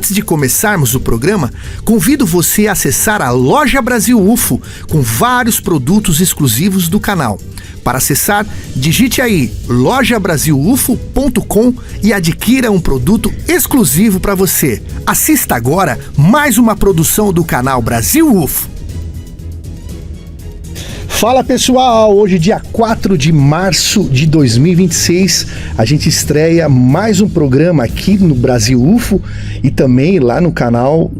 Antes de começarmos o programa, convido você a acessar a Loja Brasil UFO com vários produtos exclusivos do canal. Para acessar, digite aí lojabrasilufo.com e adquira um produto exclusivo para você. Assista agora mais uma produção do canal Brasil UFO. Fala pessoal, hoje dia 4 de março de 2026, a gente estreia mais um programa aqui no Brasil UFO e também lá no canal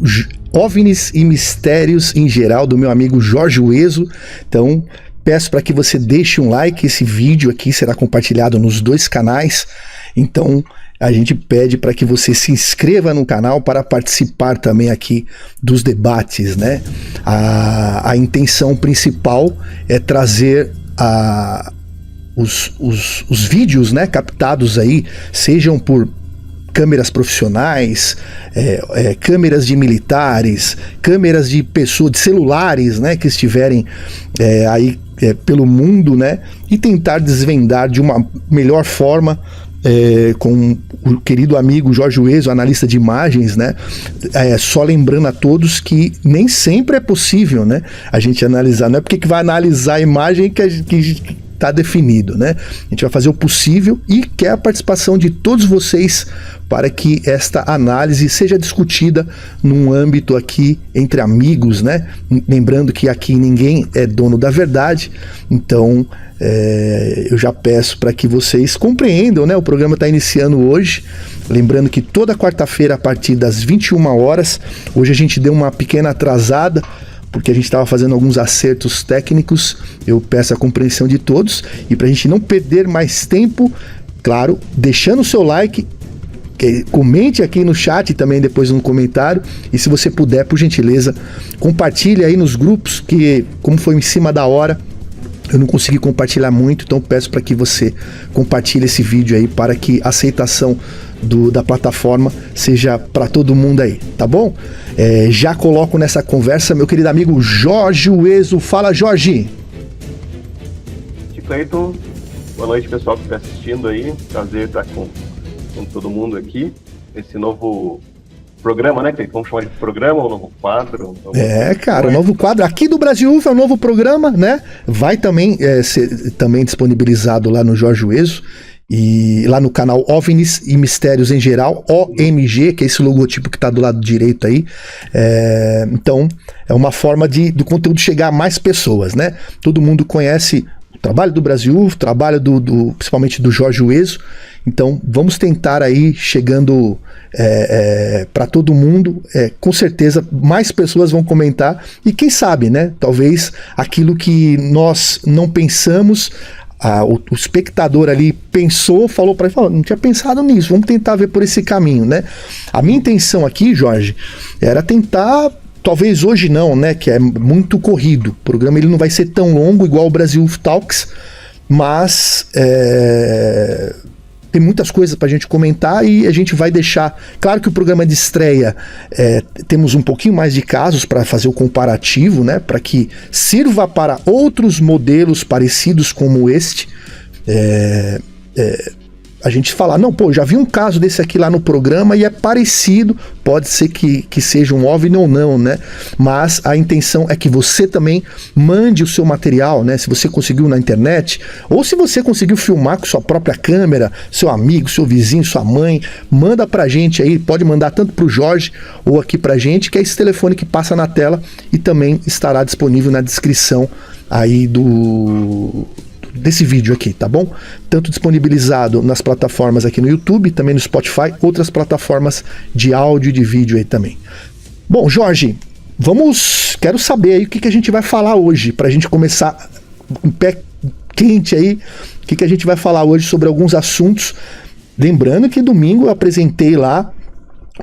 OVNIs e Mistérios em Geral do meu amigo Jorge Ueso. Então peço para que você deixe um like, esse vídeo aqui será compartilhado nos dois canais, então a gente pede para que você se inscreva no canal para participar também aqui dos debates, né? A intenção principal é trazer os vídeos, né, captados aí, sejam por câmeras profissionais, câmeras de militares, câmeras de pessoas, de celulares, né, que estiverem aí pelo mundo, né, e tentar desvendar de uma melhor forma com o querido amigo Jorge Ueso, analista de imagens, né? Só lembrando a todos que nem sempre é possível, né, a gente analisar, não é porque que vai analisar a imagem que está definido, né? A gente vai fazer o possível e quer a participação de todos vocês para que esta análise seja discutida num âmbito aqui entre amigos, né? Lembrando que aqui ninguém é dono da verdade, então eu já peço para que vocês compreendam, né? O programa está iniciando hoje, lembrando que toda quarta-feira a partir das 21 horas, hoje a gente deu uma pequena atrasada, porque a gente estava fazendo alguns acertos técnicos, eu peço a compreensão de todos, e para a gente não perder mais tempo, claro, deixando o seu like, comente aqui no chat e também depois no comentário, e se você puder, por gentileza, compartilhe aí nos grupos, que como foi em cima da hora, eu não consegui compartilhar muito, então peço para que você compartilhe esse vídeo aí para que a aceitação da plataforma seja para todo mundo aí, tá bom? Já coloco nessa conversa meu querido amigo Jorge Ueso. Fala, Jorge! Cleiton, boa noite pessoal que está assistindo aí, prazer estar com todo mundo aqui, esse novo programa, né, Cleiton? Vamos chamar de programa, um novo quadro? Cara, o novo quadro aqui do Brasil UFO é um novo programa, né? Vai também ser também disponibilizado lá no Jorge Ueso e lá no canal OVNIs e Mistérios em Geral, OMG, que é esse logotipo que está do lado direito aí. Então, é uma forma do conteúdo chegar a mais pessoas, né? Todo mundo conhece o trabalho do Brasil UFO, o trabalho principalmente do Jorge Ueso. Então vamos tentar aí chegando para todo mundo, com certeza mais pessoas vão comentar e quem sabe, né, talvez aquilo que nós não pensamos, o espectador ali pensou, falou para ele, não tinha pensado nisso, vamos tentar ver por esse caminho, né? A minha intenção aqui, Jorge, era tentar, talvez hoje não, né, que é muito corrido, o programa ele não vai ser tão longo igual o Brasil UFO Talks, mas tem muitas coisas para a gente comentar e a gente vai deixar, claro que o programa de estreia temos um pouquinho mais de casos para fazer o comparativo, né, para que sirva para outros modelos parecidos como este, a gente falar, não, já vi um caso desse aqui lá no programa e é parecido, pode ser que seja um OVNI ou não, né? Mas a intenção é que você também mande o seu material, né? Se você conseguiu na internet, ou se você conseguiu filmar com sua própria câmera, seu amigo, seu vizinho, sua mãe, manda pra gente aí, pode mandar tanto pro Jorge ou aqui pra gente, que é esse telefone que passa na tela e também estará disponível na descrição aí desse vídeo aqui, tá bom? Tanto disponibilizado nas plataformas aqui no YouTube, também no Spotify, outras plataformas de áudio e de vídeo aí também. Bom, Jorge, quero saber aí o que a gente vai falar hoje, pra gente começar um pé quente aí, o que a gente vai falar hoje sobre alguns assuntos. Lembrando que domingo eu apresentei lá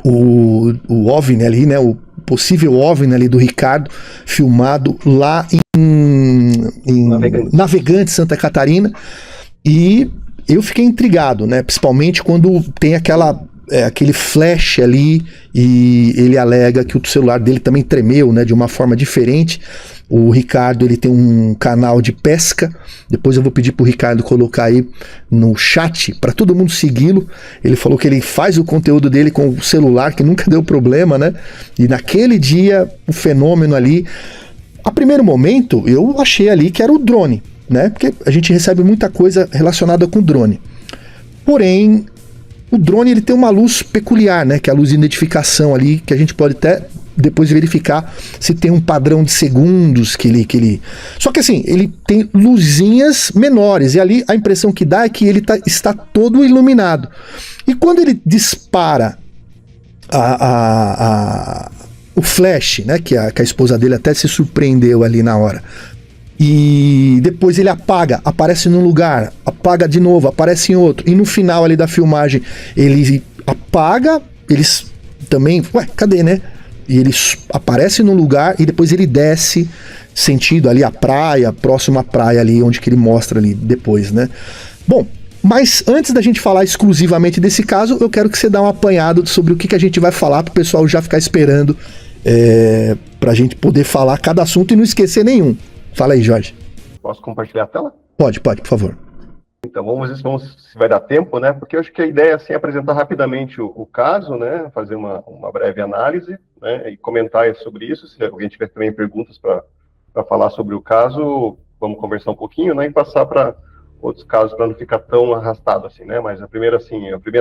o OVNI ali, né, o possível OVNI ali do Ricardo, filmado lá em Navegante, Santa Catarina, e eu fiquei intrigado, né? Principalmente quando tem aquela aquele flash ali, e ele alega que o celular dele também tremeu, né, de uma forma diferente. O Ricardo, ele tem um canal de pesca, depois eu vou pedir pro Ricardo colocar aí no chat para todo mundo segui-lo. Ele falou que ele faz o conteúdo dele com o celular, que nunca deu problema, né, e naquele dia o fenômeno ali, a primeiro momento eu achei ali que era o drone, né, porque a gente recebe muita coisa relacionada com drone. Porém, o drone, ele tem uma luz peculiar, né, que é a luz de identificação ali, que a gente pode até depois verificar se tem um padrão de segundos que ele... Só que assim, ele tem luzinhas menores, e ali a impressão que dá é que ele está todo iluminado. E quando ele dispara o flash, né, que a esposa dele até se surpreendeu ali na hora, e depois ele apaga, aparece num lugar, apaga de novo, aparece em outro, e no final ali da filmagem ele apaga, eles também, cadê, né? E ele aparece num lugar e depois ele desce sentido ali a praia, próximo à praia ali, onde que ele mostra ali depois, né? Bom, mas antes da gente falar exclusivamente desse caso, eu quero que você dê um apanhado sobre o que a gente vai falar, para o pessoal já ficar esperando, para a gente poder falar cada assunto e não esquecer nenhum. Fala aí, Jorge. Posso compartilhar a tela? Pode, por favor. Então, vamos ver se vai dar tempo, né? Porque eu acho que a ideia assim, é apresentar rapidamente o caso, né? Fazer uma breve análise, né? E comentar sobre isso. Se alguém tiver também perguntas para falar sobre o caso, vamos conversar um pouquinho, né? E passar para outros casos para não ficar tão arrastado assim, né? Mas a primeira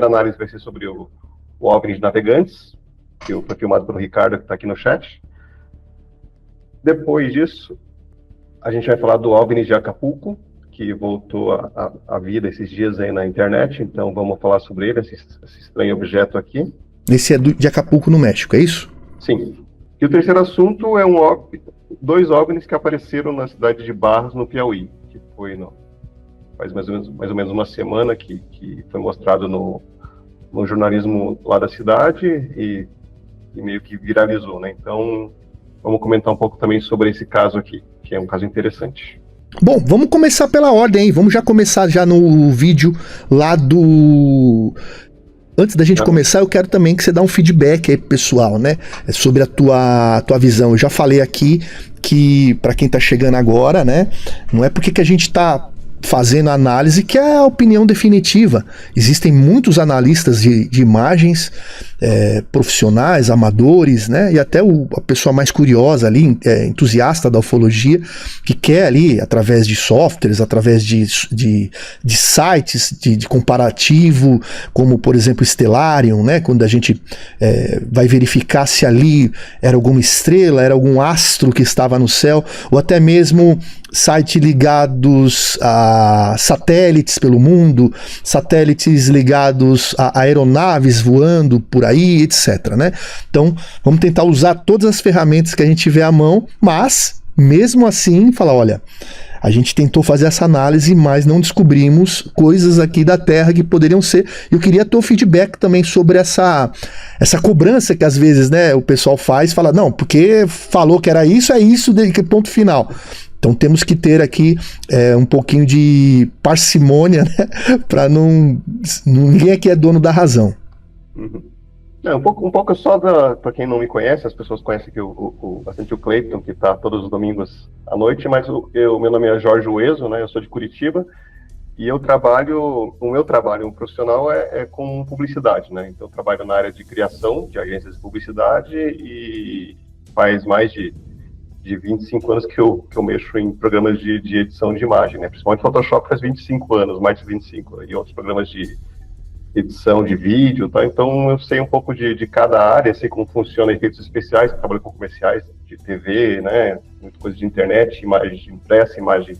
análise vai ser sobre o OVNI de Navegantes, que foi filmado pelo Ricardo, que está aqui no chat. Depois disso, a gente vai falar do OVNI de Acapulco, que voltou à vida esses dias aí na internet, então vamos falar sobre ele, esse estranho objeto aqui. Esse é de Acapulco, no México, é isso? Sim. E o terceiro assunto é dois OVNIs que apareceram na cidade de Barros, no Piauí, que foi faz mais ou menos uma semana que foi mostrado no jornalismo lá da cidade e meio que viralizou, né? Então, vamos comentar um pouco também sobre esse caso aqui, que é um caso interessante. Bom, vamos começar pela ordem, hein? Vamos já começar já no vídeo lá do... Antes da gente começar, eu quero também que você dê um feedback aí pro pessoal, né? Sobre a tua visão. Eu já falei aqui que, para quem tá chegando agora, né? Não é porque que a gente tá fazendo análise que é a opinião definitiva. Existem muitos analistas de imagens, profissionais, amadores, né, e até a pessoa mais curiosa ali, entusiasta da ufologia, que quer ali, através de softwares, através de sites de comparativo, como por exemplo Stellarium, né, quando a gente vai verificar se ali era alguma estrela, era algum astro que estava no céu, ou até mesmo sites ligados a satélites pelo mundo, satélites ligados a aeronaves voando por aí, etc, né? Então, vamos tentar usar todas as ferramentas que a gente tiver à mão, mas, mesmo assim, falar, olha, a gente tentou fazer essa análise, mas não descobrimos coisas aqui da Terra que poderiam ser. Eu queria ter o feedback também sobre essa cobrança que às vezes, né, o pessoal fala, não, porque falou que era isso, é isso, ponto final. Então temos que ter aqui um pouquinho de parcimônia, né, para ninguém aqui é dono da razão. Uhum. Um pouco só para quem não me conhece, as pessoas conhecem que bastante o Cleiton, que está todos os domingos à noite, mas meu nome é Jorge Ueso, né, eu sou de Curitiba, e o meu trabalho profissional é com publicidade, né, então eu trabalho na área de criação de agências de publicidade e faz mais de 25 anos que eu mexo em programas de edição de imagem, né, principalmente Photoshop faz 25 anos, mais de 25, e outros programas de edição de vídeo, tá? Então eu sei um pouco de cada área, sei como funciona efeitos especiais, trabalho com comerciais de TV, né, muita coisa de internet, imagem impressa, imagem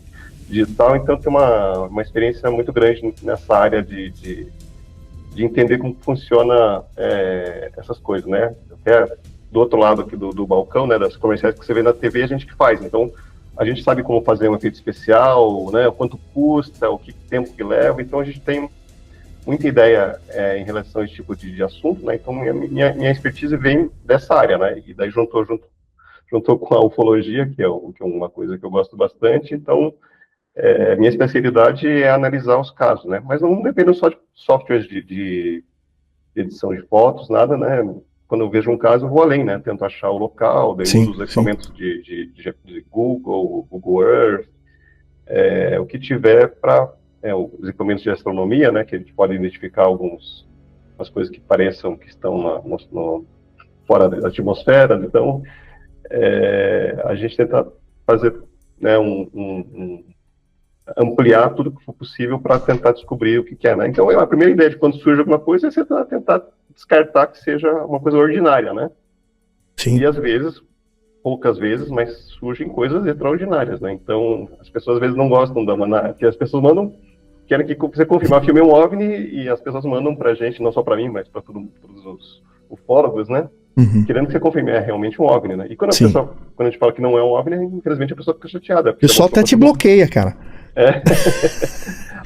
digital, então tem uma experiência muito grande nessa área de entender como funciona essas coisas, né, até do outro lado aqui do balcão, né, das comerciais que você vê na TV, a gente que faz, então a gente sabe como fazer um efeito especial, né, quanto custa, o que tempo que leva, então a gente tem muita ideia em relação a esse tipo de assunto, né? Então minha expertise vem dessa área, né? E daí juntou com a ufologia, que é uma coisa que eu gosto bastante. Então minha especialidade é analisar os casos, né? Mas não depende só de softwares de edição de fotos, nada, né? Quando eu vejo um caso, eu vou além, né? Tento achar o local, daí uso os equipamentos de Google Earth, o que tiver para os equipamentos de astronomia, né? Que a gente pode identificar algumas coisas que pareçam que estão fora da atmosfera. Então, a gente tenta fazer, né, ampliar tudo que for possível para tentar descobrir o que é, né? Então, a primeira ideia de quando surge alguma coisa é você tentar descartar que seja uma coisa ordinária, né? Sim. E às vezes, poucas vezes, mas surgem coisas extraordinárias, né? Então, as pessoas às vezes não gostam porque as pessoas querem que você confirme. Filme é um OVNI e as pessoas mandam pra gente, não só pra mim, mas para todos os ufólogos, né? Querendo que você confirme, realmente um OVNI, né? E quando a gente fala que não é um OVNI, infelizmente a pessoa fica chateada. O pessoal até te bloqueia, cara.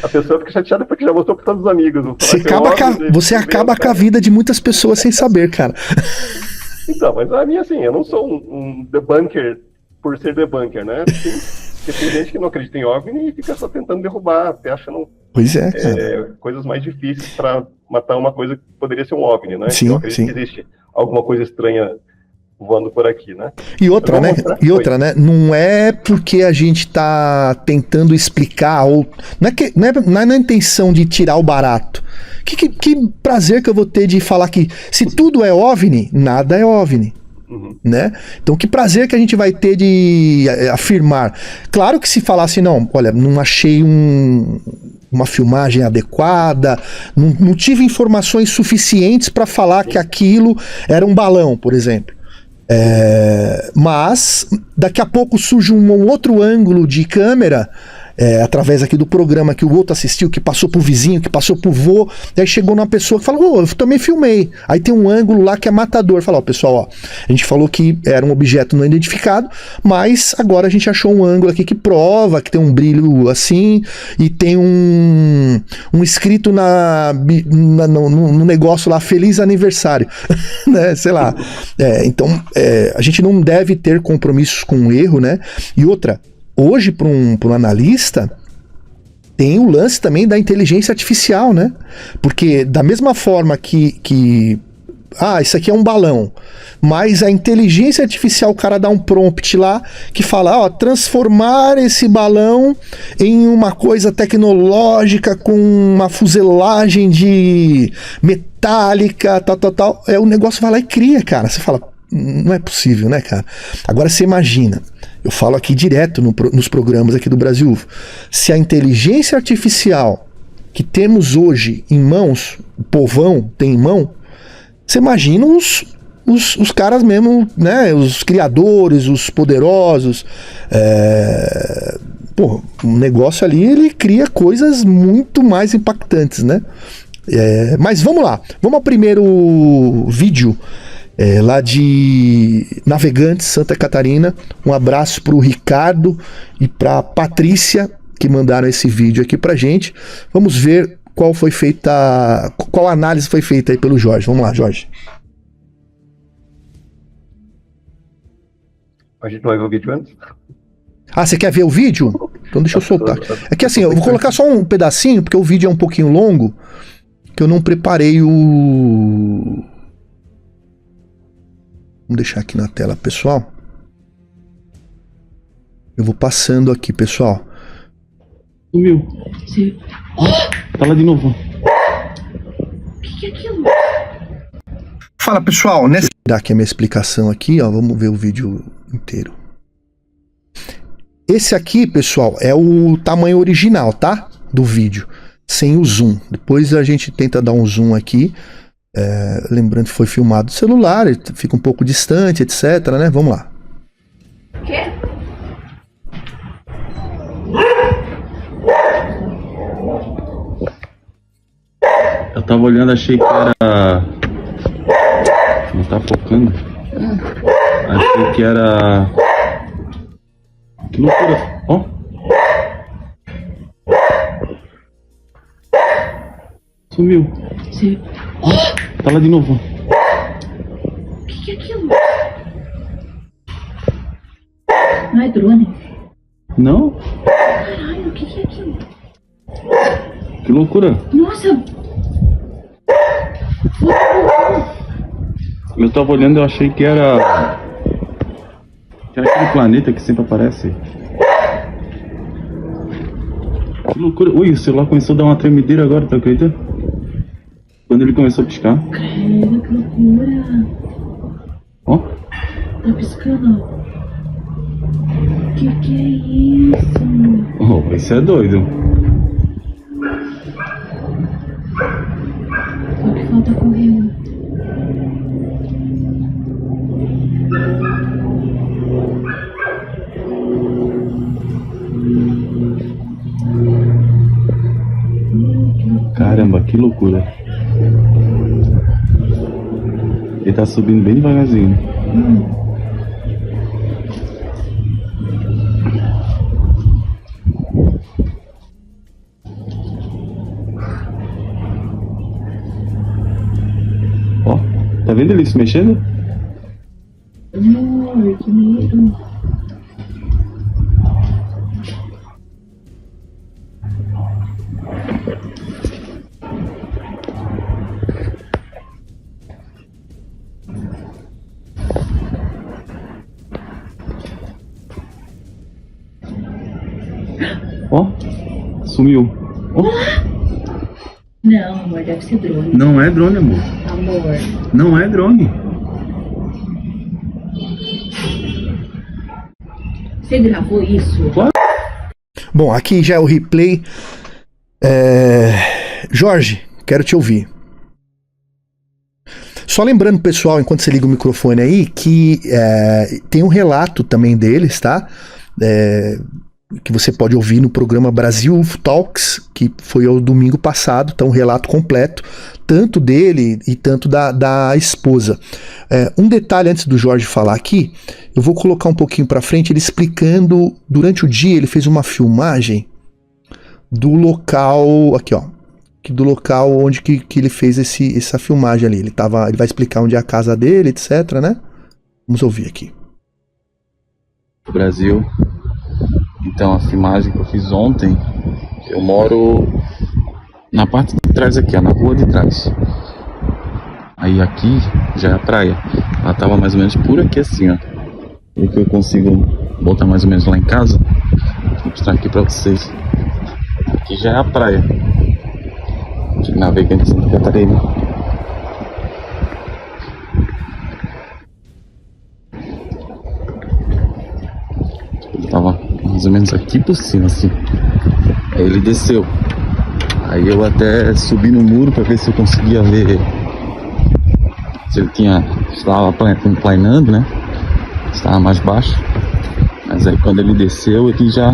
A pessoa fica chateada porque já mostrou para todos os amigos. Você acaba com a vida de muitas pessoas sem saber, cara. Então, mas a minha, assim, eu não sou um debunker por ser debunker, né? Porque tem gente que não acredita em OVNI e fica só tentando derrubar, até achando coisas mais difíceis para matar uma coisa que poderia ser um OVNI, né? Sim, eu acredito que existe alguma coisa estranha voando por aqui, né? E outra, né? Não é porque a gente tá tentando explicar, ou não é na intenção de tirar o barato. Que prazer que eu vou ter de falar que se tudo é OVNI, nada é OVNI. Né? Então que prazer que a gente vai ter de afirmar. Claro que se falasse, não, olha, não achei uma filmagem adequada, não tive informações suficientes para falar que aquilo era um balão, por exemplo. Mas daqui a pouco surge um outro ângulo de câmera, através aqui do programa que o outro assistiu, que passou pro vizinho, que passou pro vô, e aí chegou numa pessoa que falou, eu também filmei. Aí tem um ângulo lá que é matador. Fala, pessoal, a gente falou que era um objeto não identificado, mas agora a gente achou um ângulo aqui que prova que tem um brilho assim, e tem um escrito no negócio lá, feliz aniversário, né? Sei lá. Então, a gente não deve ter compromissos com o erro, né? E outra, hoje, para um analista, tem o lance também da inteligência artificial, né? Porque da mesma forma que isso aqui é um balão, mas a inteligência artificial, o cara dá um prompt lá que fala, transformar esse balão em uma coisa tecnológica com uma fuselagem de metálica, tal. O negócio vai lá e cria, cara. Você fala, não é possível, né, cara? Agora você imagina, eu falo aqui direto nos programas aqui do Brasil UFO, se a inteligência artificial que temos hoje em mãos, o povão tem em mão, você imagina os caras mesmo, né, os criadores, os poderosos, o negócio ali, ele cria coisas muito mais impactantes, né? Mas vamos lá, vamos ao primeiro vídeo, lá de Navegantes, Santa Catarina. Um abraço pro Ricardo e pra Patrícia, que mandaram esse vídeo aqui pra gente. Vamos ver qual análise foi feita aí pelo Jorge. Vamos lá, Jorge. A gente não vai ver o vídeo antes? Você quer ver o vídeo? Então deixa eu soltar. É que assim, eu vou colocar só um pedacinho, porque o vídeo é um pouquinho longo, que eu não preparei o... Vamos deixar aqui na tela, pessoal. Eu vou passando aqui, pessoal. Sumiu. Sim. Tá lá de novo. O que é aquilo? Fala, pessoal. Vou dar aqui a minha explicação aqui, ó. Vamos ver o vídeo inteiro. Esse aqui, pessoal, é o tamanho original, tá? Do vídeo. Sem o zoom. Depois a gente tenta dar um zoom aqui. Lembrando que foi filmado no celular, fica um pouco distante, etc, né? Vamos lá. Quê? Eu tava olhando, achei que era... Não tá focando. Achei que era... Que loucura. Ó. Sumiu. Sim. Tá lá de novo. O que é aquilo? Não é drone? Não? Caralho, o que é aquilo? Que loucura. Nossa! Eu tava olhando, eu achei que era aquele planeta que sempre aparece. Que loucura. Ui, o celular começou a dar uma tremedeira agora, tá acreditando? Quando ele começou a piscar. Caramba, que loucura. Ó. Tá piscando. Que é isso? Oh, isso é doido. Só que falta correndo. Caramba, que loucura. Ele tá subindo bem devagarzinho. Ó, tá vendo ele se mexendo? Amor, que medo. Ó, sumiu. Ó, Não, amor, deve ser drone. não é drone, amor. Amor. Não é drone. Você gravou isso? Bom, aqui já é o replay. Jorge, quero te ouvir. Só lembrando, pessoal, enquanto você liga o microfone aí, que tem um relato também deles, tá? Que você pode ouvir no programa Brasil UFO Talks, que foi ao domingo passado, tá um relato completo, tanto dele e tanto da esposa. Um detalhe antes do Jorge falar aqui, eu vou colocar um pouquinho pra frente, ele explicando, durante o dia ele fez uma filmagem do local, aqui ó, do local onde que ele fez essa filmagem ali, ele vai explicar onde é a casa dele, etc, né? Vamos ouvir aqui. Brasil. Então, a filmagem que eu fiz ontem, eu moro na parte de trás aqui, ó, na rua de trás. Aí aqui já é a praia. Ela tava mais ou menos por aqui assim, ó. E que eu consigo botar mais ou menos lá em casa. Vou mostrar aqui pra vocês. Aqui já é a praia de Navegante Santa Catarina. Ele tava mais ou menos aqui por cima, assim. Aí ele desceu. Aí eu até subi no muro pra ver se eu conseguia ver se ele estava planando, né? Estava mais baixo. Mas aí quando ele desceu, ele já...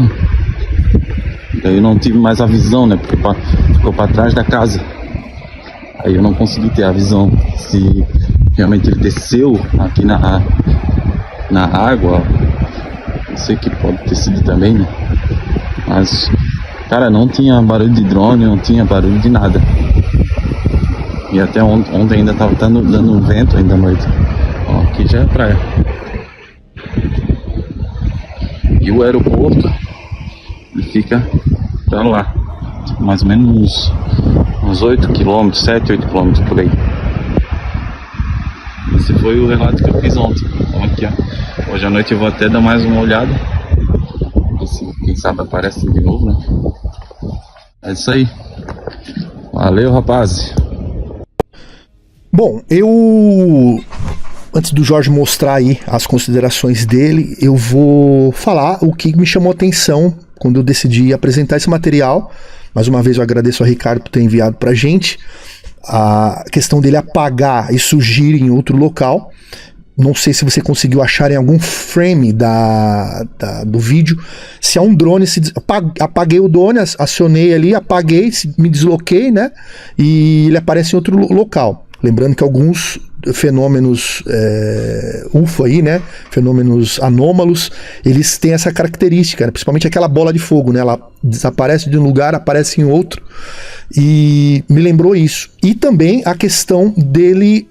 Daí eu não tive mais a visão, né? Porque ficou pra trás da casa. Aí eu não consegui ter a visão se realmente ele desceu aqui na água. Não sei o que pode ter sido também, né? Mas, cara, não tinha barulho de drone, não tinha barulho de nada. E até ontem ainda tava dando um vento ainda à noite. Ó, aqui já é praia. E o aeroporto, ele fica pra lá. Mais ou menos uns 8 km, 7, 8 km por aí. Esse foi o relato que eu fiz ontem. Então aqui, ó. Hoje à noite eu vou até dar mais uma olhada. Quem sabe aparece de novo, né? É isso aí. Valeu, rapaz. Bom, antes do Jorge mostrar aí as considerações dele, eu vou falar o que me chamou a atenção quando eu decidi apresentar esse material. Mais uma vez eu agradeço a Ricardo por ter enviado pra gente. A questão dele apagar e surgir em outro local. Não sei se você conseguiu achar em algum frame do vídeo. Se é um drone, apaguei o drone, acionei ali, apaguei, me desloquei, né? E ele aparece em outro local. Lembrando que alguns fenômenos UFO aí, né? Fenômenos anômalos, eles têm essa característica, né? Principalmente aquela bola de fogo, né? Ela desaparece de um lugar, aparece em outro. E me lembrou isso. E também a questão dele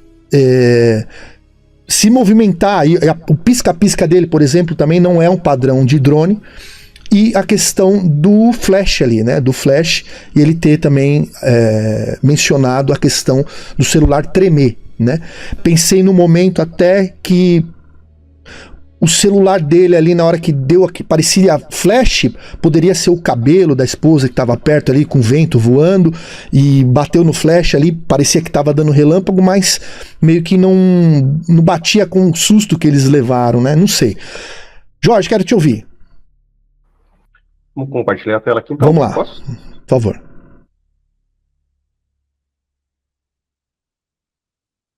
se movimentar. O pisca-pisca dele, por exemplo, também não é um padrão de drone. E a questão do flash ali, né? Do flash, e ele ter também mencionado a questão do celular tremer, né? Pensei no momento até que o celular dele ali, na hora que deu aqui, parecia flash, poderia ser o cabelo da esposa que estava perto ali, com o vento voando, e bateu no flash ali, parecia que estava dando relâmpago, mas meio que não batia com o susto que eles levaram, né? Não sei. Jorge, quero te ouvir. Vamos compartilhar a tela aqui, então. Vamos lá, Posso? por favor.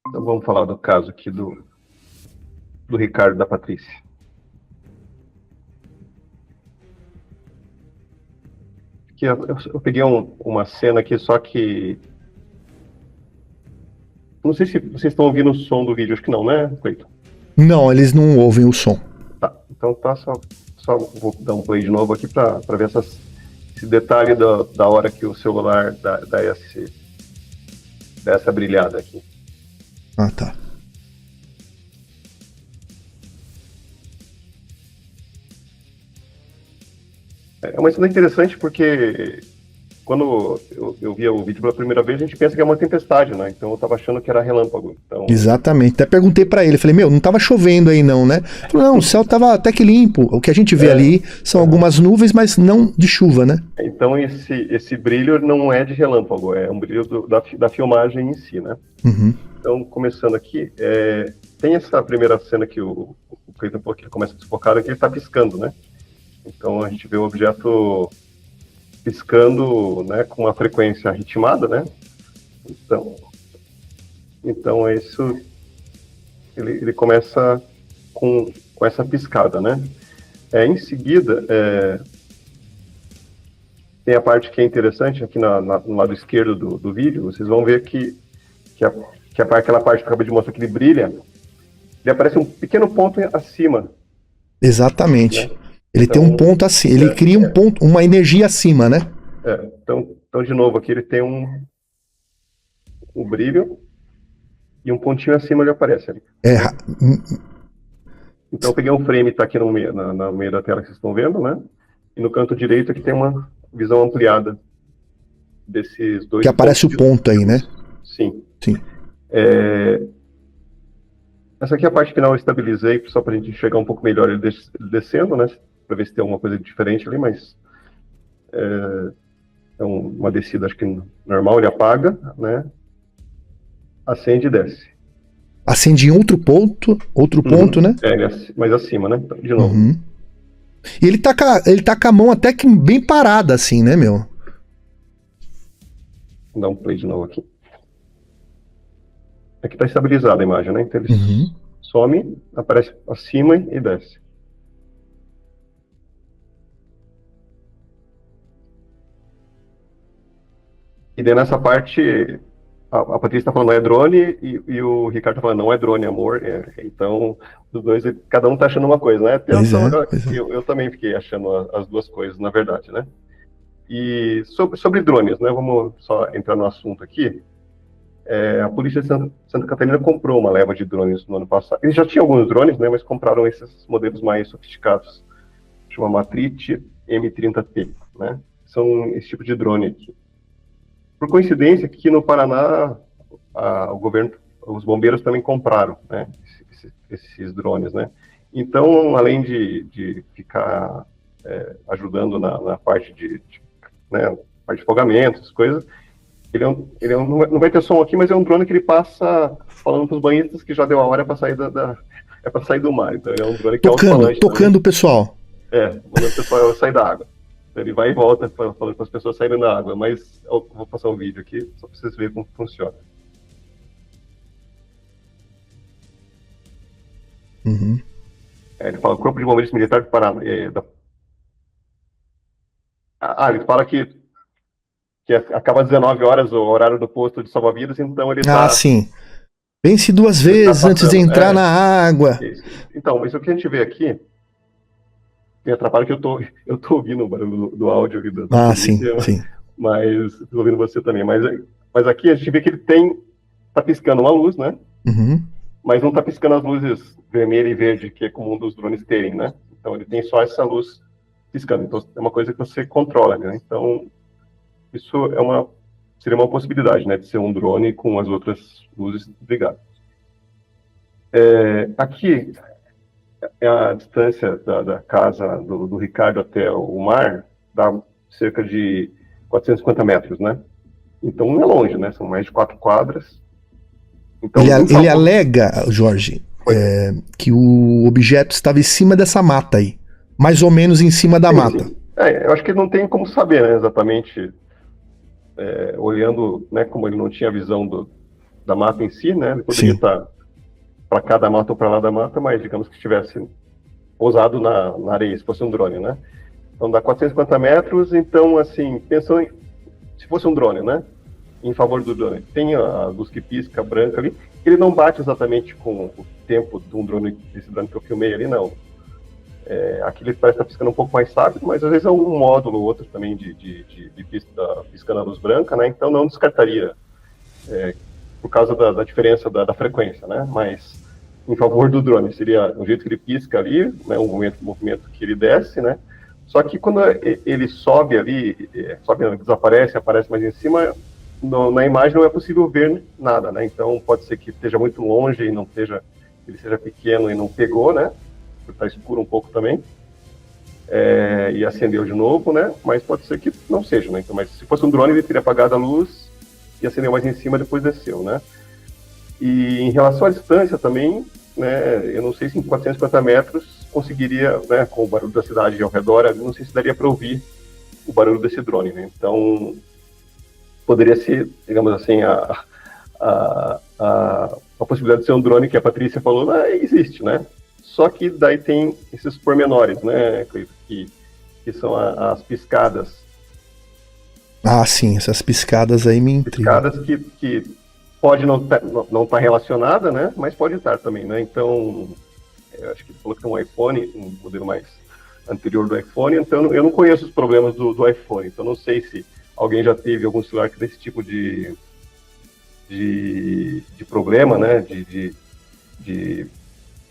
Então vamos falar do caso aqui do Ricardo e da Patrícia. Aqui, eu peguei uma cena aqui, só que... Não sei se vocês estão ouvindo o som do vídeo, acho que não, né, Cleiton? Não, eles não ouvem o som. Tá, então tá, só vou dar um play de novo aqui para ver esse detalhe da hora que o celular dá essa brilhada aqui. Ah, tá. É uma cena interessante porque quando eu via o vídeo pela primeira vez, a gente pensa que é uma tempestade, né? Então eu tava achando que era relâmpago. Então... Exatamente. Até perguntei pra ele, falei, meu, não tava chovendo aí não, né? Ele falou, não, o céu tava até que limpo. O que a gente vê ali são algumas nuvens, mas não de chuva, né? Então esse brilho não é de relâmpago, é um brilho da filmagem em si, né? Uhum. Então, começando aqui, tem essa primeira cena que o Cleiton falou que ele começa desfocado, que ele tá piscando, né? Então a gente vê o objeto piscando, né, com uma frequência ritmada, né? Então isso ele começa com essa piscada, né? Em seguida, tem a parte que é interessante aqui no lado esquerdo do vídeo. Vocês vão ver que aquela parte que eu acabei de mostrar que ele brilha, ele aparece um pequeno ponto acima. Exatamente. Né? Ele tem um ponto assim, ele cria um ponto, uma energia acima, né? Então, de novo, aqui ele tem um brilho e um pontinho acima ele aparece ali. Então eu peguei um frame, tá aqui no meio da tela que vocês estão vendo, né? E no canto direito aqui tem uma visão ampliada desses dois. Que aparece o ponto aí, né? Sim. Sim. Essa aqui é a parte final, eu estabilizei só pra gente enxergar um pouco melhor ele descendo, né? Pra ver se tem alguma coisa diferente ali, mas é uma descida, acho que normal, ele apaga, né? Acende e desce. Acende em outro ponto, né? Mais acima, né? De novo. Uhum. E ele tá com a mão até que bem parada, assim, né, meu? Vou dar um play de novo aqui. Aqui tá estabilizada a imagem, né? Então ele some, aparece acima e desce. E daí nessa parte, a Patrícia tá falando não é drone e o Ricardo tá falando não é drone, amor. Então, os dois, cada um tá achando uma coisa, né? Eu também fiquei achando as duas coisas, na verdade, né? E sobre drones, né? Vamos só entrar no assunto aqui. A polícia de Santa Catarina comprou uma leva de drones no ano passado. Eles já tinham alguns drones, né? Mas compraram esses modelos mais sofisticados. Chama Matrix M30T, né? São esse tipo de drone aqui. Por coincidência, aqui no Paraná, o governo, os bombeiros também compraram, né, esses drones, né. Então, além de ficar ajudando na parte né, parte de afogamento, essas coisas, ele não vai ter som aqui, mas é um drone que ele passa falando para os banhistas que já deu a hora para sair para sair do mar. Então, é um drone que tocando o pessoal. Mandando o pessoal sair da água. Ele vai e volta falando para as pessoas saírem da água, mas eu vou passar um vídeo aqui só para vocês verem como funciona. Uhum. Ele fala Corpo de Bombeiros Militar do Paraná. Ele fala que acaba às 19 horas o horário do posto de salva-vidas, então ele tá... sim. Vence duas vezes antes de entrar na água. Isso. Então, isso que a gente vê aqui me atrapalha que eu tô ouvindo o barulho do áudio aqui da polícia, sim. Mas tô ouvindo você também. Mas aqui a gente vê que ele tá piscando uma luz, né? Uhum. Mas não tá piscando as luzes vermelha e verde, que é comum dos drones terem, né? Então ele tem só essa luz piscando. Então, é uma coisa que você controla, né? Então, isso seria uma possibilidade, né, de ser um drone com as outras luzes ligadas. Aqui, a distância da casa do Ricardo até o mar dá cerca de 450 metros, né? Então não é longe, né? São mais de 4 quadras. Então, ele alega, Jorge, que o objeto estava em cima dessa mata aí. Mais ou menos em cima da mata. Sim. Eu acho que não tem como saber, né, exatamente, olhando, né, como ele não tinha visão da mata em si, né? Ele poderia estar para cá da mata ou para lá da mata, mas digamos que estivesse pousado na areia, se fosse um drone, né? Então dá 450 metros, então assim, pensando se fosse um drone, né? Em favor do drone, tem a luz que pisca branca ali, ele não bate exatamente com o tempo de um drone, desse drone que eu filmei ali, não. Aqui ele parece estar piscando um pouco mais rápido, mas às vezes é um módulo ou outro também de piscando a luz branca, né? Então não descartaria, por causa da diferença da frequência, né? Mas em favor do drone seria o jeito que ele pisca ali, né? O movimento que ele desce, né? Só que quando ele sobe ali, desaparece, aparece mais em cima, na imagem não é possível ver nada, né? Então pode ser que esteja muito longe e ele seja pequeno e não pegou, né? Está escuro um pouco também, e acendeu de novo, né? Mas pode ser que não seja, né? Então, mas se fosse um drone, ele teria apagado a luz e acendeu mais em cima, depois desceu, né? E em relação à distância também, né? Eu não sei se em 450 metros conseguiria, né? Com o barulho da cidade ao redor, eu não sei se daria para ouvir o barulho desse drone, né? Então poderia ser, digamos assim, a possibilidade de ser um drone que a Patrícia falou, existe, né? Só que daí tem esses pormenores, né, que são as piscadas. Ah, sim, essas piscadas aí me intrigam. Piscadas que pode não tá relacionada, né, mas pode estar também, né, então, eu acho que ele falou que é um iPhone, um modelo mais anterior do iPhone, então eu não conheço os problemas do iPhone, então não sei se alguém já teve algum celular que desse tipo de problema, né,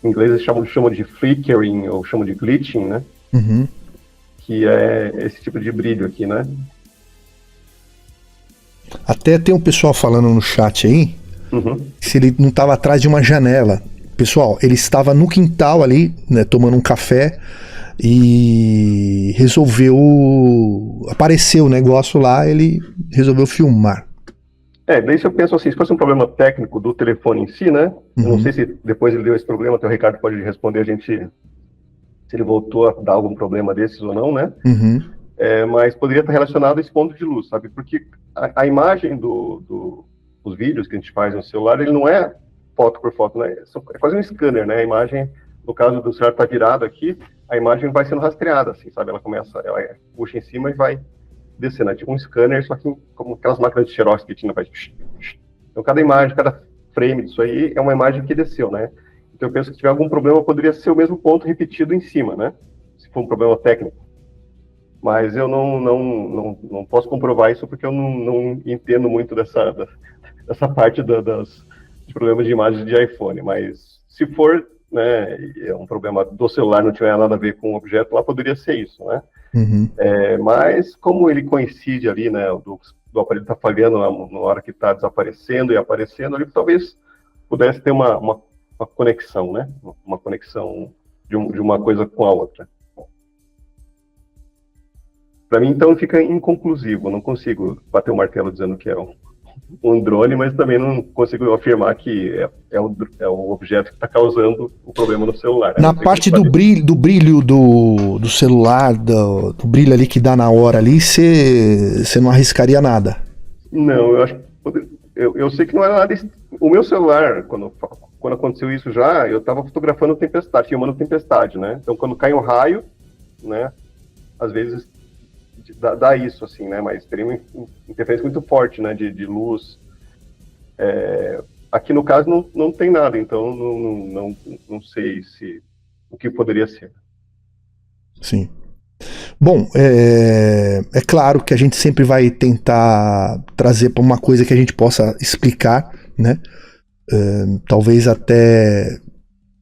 em inglês eles chamam de flickering ou chamam de glitching, né? Uhum. Que é esse tipo de brilho aqui, né? Até tem um pessoal falando no chat aí, se ele não estava atrás de uma janela. Pessoal, ele estava no quintal ali, né, tomando um café e apareceu o negócio lá, ele resolveu filmar. Daí se eu penso assim, se fosse um problema técnico do telefone em si, né? Eu não sei se depois ele deu esse problema, até o Ricardo pode responder a gente se ele voltou a dar algum problema desses ou não, né? Mas poderia estar relacionado a esse ponto de luz, sabe? Porque a imagem dos vídeos que a gente faz no celular, ele não é foto por foto, né? É quase um scanner, né? A imagem, no caso do celular tá virado aqui, a imagem vai sendo rastreada, assim, sabe? Ela puxa em cima e vai descendo, né? Tipo um scanner, só que como aquelas máquinas de xerox que tinha, faz. Então cada imagem, cada frame disso aí é uma imagem que desceu, né? Então eu penso que se tiver algum problema, poderia ser o mesmo ponto repetido em cima, né? Se for um problema técnico. Mas eu não posso comprovar isso porque eu não entendo muito dessa parte dos problemas de imagens de iPhone. Mas se for, né, é um problema do celular, não tiver nada a ver com o objeto, lá poderia ser isso, né? Mas como ele coincide ali, né, do aparelho tá falhando na hora que está desaparecendo e aparecendo, ali talvez pudesse ter uma conexão, né? Uma conexão de uma coisa com a outra. Para mim, então, fica inconclusivo. Não consigo bater o martelo dizendo que é um drone, mas também não consigo afirmar que é o objeto que está causando o problema no celular. Né? Na parte do brilho do celular, do brilho ali que dá na hora ali, você não arriscaria nada? Não, eu acho que eu sei que não era nada. O meu celular, quando aconteceu isso já, eu estava fotografando tempestade, filmando tempestade, né? Então, quando cai um raio, né, às vezes dá isso, assim, né? Mas teria uma interferência muito forte, né? De luz. Aqui no caso não tem nada, então não sei o que poderia ser. Sim. Bom, é claro que a gente sempre vai tentar trazer para uma coisa que a gente possa explicar, né? Talvez até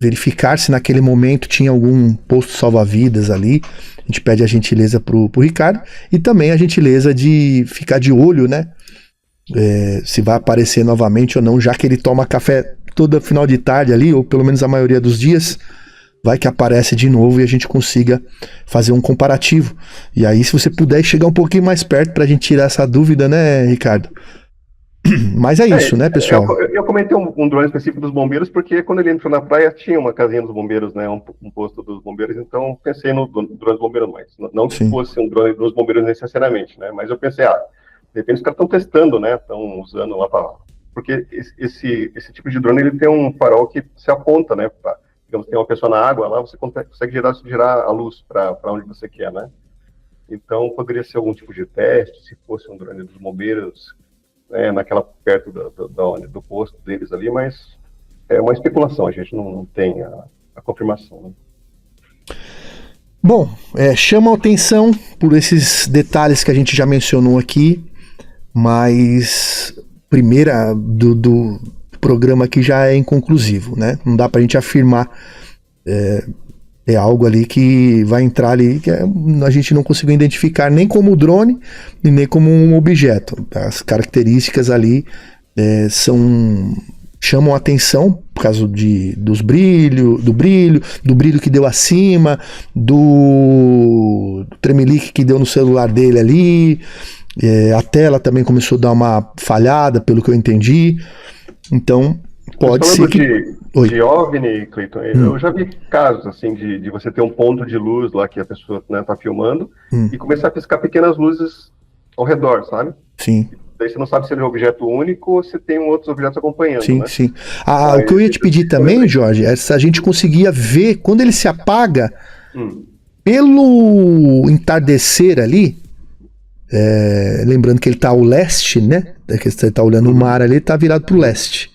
verificar se naquele momento tinha algum posto salva-vidas ali. A gente pede a gentileza pro Ricardo e também a gentileza de ficar de olho, né? Se vai aparecer novamente ou não, já que ele toma café todo final de tarde ali, ou pelo menos a maioria dos dias, vai que aparece de novo e a gente consiga fazer um comparativo. E aí, se você puder chegar um pouquinho mais perto pra gente tirar essa dúvida, né, Ricardo? Mas é isso, né, pessoal? Eu comentei um drone específico dos bombeiros, porque quando ele entrou na praia tinha uma casinha dos bombeiros, né, um posto dos bombeiros, então pensei no drone dos bombeiros mais. Não que Sim. fosse um drone dos bombeiros necessariamente, né, mas eu pensei, de repente os caras estão testando, né, estão usando lá para... Porque esse tipo de drone, ele tem um farol que se aponta, né, digamos, tem uma pessoa na água lá, você consegue girar a luz para onde você quer, né. Então, poderia ser algum tipo de teste, se fosse um drone dos bombeiros, naquela perto do posto deles ali, mas é uma especulação, a gente não tem a confirmação, né. Bom, chama a atenção por esses detalhes que a gente já mencionou aqui, mas primeira do programa aqui já é inconclusivo, né? Não dá pra gente afirmar, é algo ali que vai entrar ali que a gente não conseguiu identificar nem como drone e nem como um objeto. As características ali chamam a atenção por causa do brilho que deu acima, do tremelique que deu no celular dele ali. A tela também começou a dar uma falhada, pelo que eu entendi. Então, pode ser que... De OVNI, Cleiton, eu já vi casos assim de você ter um ponto de luz lá que a pessoa tá filmando e começar a piscar pequenas luzes ao redor, sabe? Sim. Daí você não sabe se ele é um objeto único ou se tem outros objetos acompanhando, sim, né? Sim. O que eu ia te pedir também, Jorge, é se a gente conseguia ver, quando ele se apaga, pelo entardecer ali, lembrando que ele está ao leste, né? Que você está olhando o mar ali, ele está virado para o leste.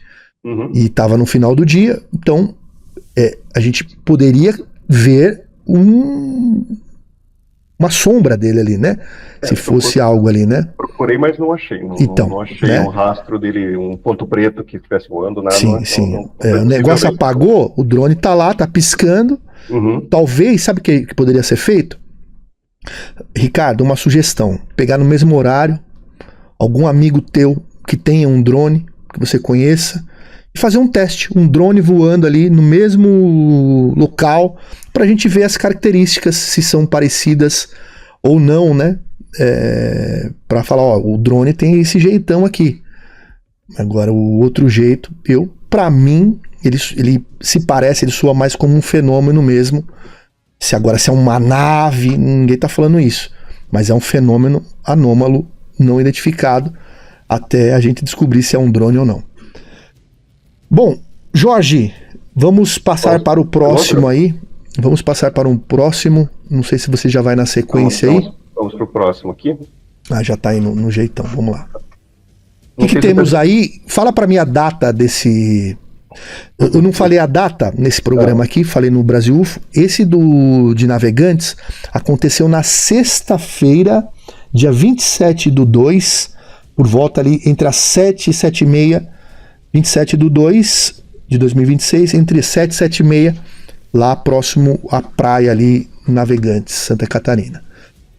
E estava no final do dia, então a gente poderia ver uma sombra dele ali, né? Se fosse algo ali, né? Procurei, mas não achei. Não achei, né? Um rastro dele, um ponto preto que estivesse voando, nada. Sim. O negócio apagou, o drone tá lá, tá piscando. Talvez, sabe o que poderia ser feito? Ricardo, uma sugestão. Pegar no mesmo horário, algum amigo teu que tenha um drone, que você conheça, e fazer um teste, um drone voando ali no mesmo local, pra gente ver as características, se são parecidas ou não, né? Pra falar, o drone tem esse jeitão aqui. Agora, o outro jeito, pra mim, ele se parece, ele soa mais como um fenômeno mesmo. Se é uma nave, ninguém tá falando isso. Mas é um fenômeno anômalo, não identificado, até a gente descobrir se é um drone ou não. Bom, Jorge, vamos passar para o próximo aí. Vamos passar para um próximo. Não sei se você já vai na sequência aí. Vamos para o próximo aqui. Já tá aí no jeitão. Vamos lá. O que temos aí? Fala para mim a data desse... Eu não falei a data nesse programa aqui, falei no Brasil UFO. Esse de Navegantes aconteceu na sexta-feira, dia 27/2, por volta ali entre as 7 e 7h30, 27/2 de 2026, entre 7 e 7h30, lá próximo à praia ali, Navegantes, Santa Catarina.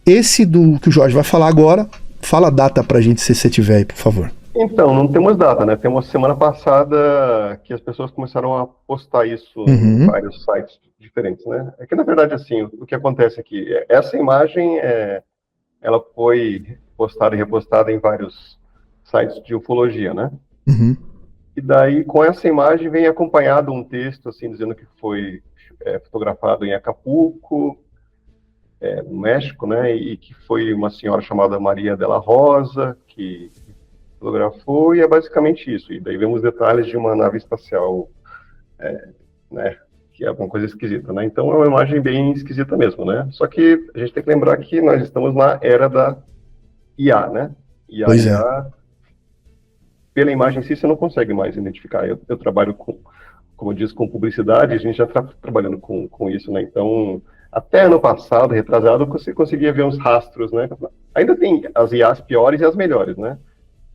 Esse que o Jorge vai falar agora, fala a data pra gente, se você tiver aí, por favor. Então, não temos data, né? Temos semana passada que as pessoas começaram a postar isso em vários sites diferentes, né? É que, na verdade, assim, o que acontece aqui, essa imagem, ela foi postada e repostada em vários sites de ufologia, né? E daí, com essa imagem, vem acompanhado um texto, assim, dizendo que foi fotografado em Acapulco, no México, né? E que foi uma senhora chamada Maria de la Rosa, que fotografou, e é basicamente isso. E daí vemos detalhes de uma nave espacial, né? Que é uma coisa esquisita, né? Então, é uma imagem bem esquisita mesmo, né? Só que a gente tem que lembrar que nós estamos na era da IA, né? E a IA... Pela imagem em si, você não consegue mais identificar. Eu trabalho como eu disse, com publicidade, a gente já está trabalhando com isso, né? Então, até ano passado, retrasado, você conseguia ver uns rastros, né? Ainda tem as IAs piores e as melhores, né?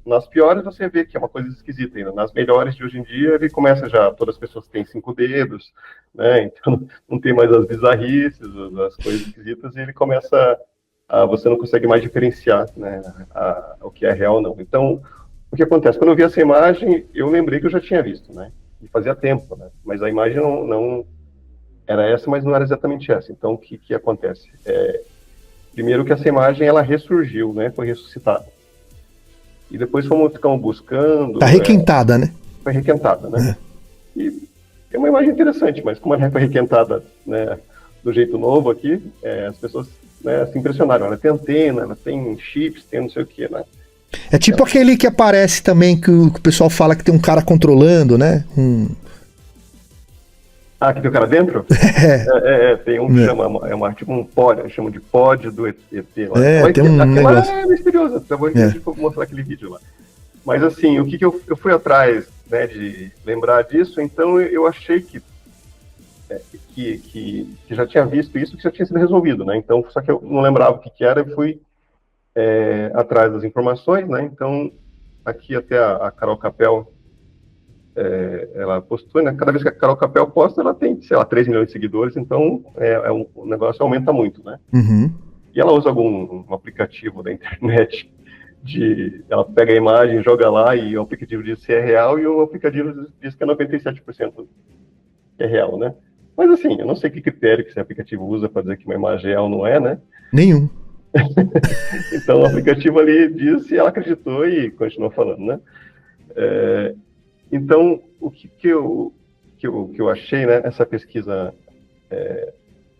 nas piores você vê que é uma coisa esquisita ainda. Nas melhores de hoje em dia, ele começa já, todas as pessoas têm 5 dedos, né? Então não tem mais as bizarrices, as coisas esquisitas, e ele começa você não consegue mais diferenciar, né, o que é real ou não. Então, o que acontece? Quando eu vi essa imagem, eu lembrei que eu já tinha visto, né? E fazia tempo, né? Mas a imagem não era essa, mas não era exatamente essa. Então, o que acontece? Primeiro que essa imagem, ela ressurgiu, né? Foi ressuscitada. E depois ficamos buscando... Tá requentada, né? Foi requentada, né? E é uma imagem interessante, mas como ela foi requentada, né, do jeito novo aqui, as pessoas, né, se impressionaram. Ela tem antena, ela tem chips, tem não sei o que, né? É tipo aquele que aparece também, que o pessoal fala que tem um cara controlando, né? Ah, que tem o cara dentro? Tem um que chama, tipo um pod, chama de pod do ET lá. Tem um negócio. É misterioso, eu vou mostrar aquele vídeo lá. Mas assim, o que eu fui atrás, né, de lembrar disso, então eu achei que já tinha visto isso, que já tinha sido resolvido, né? Então, só que eu não lembrava o que era, e fui atrás das informações, né? Então, aqui até a Carol Capel, ela postou, né? Cada vez que a Carol Capel posta, ela tem, sei lá, 3 milhões de seguidores, então o negócio aumenta muito, né? Uhum. E ela usa algum aplicativo da internet, ela pega a imagem, joga lá, e o aplicativo diz se é real, e o aplicativo diz que é 97% que é real, né? Mas assim, eu não sei que critério que esse aplicativo usa para dizer que uma imagem é real ou não é, né? Nenhum. Então o aplicativo ali disse, e ela acreditou e continuou falando, né? Então, o que eu achei, né, nessa pesquisa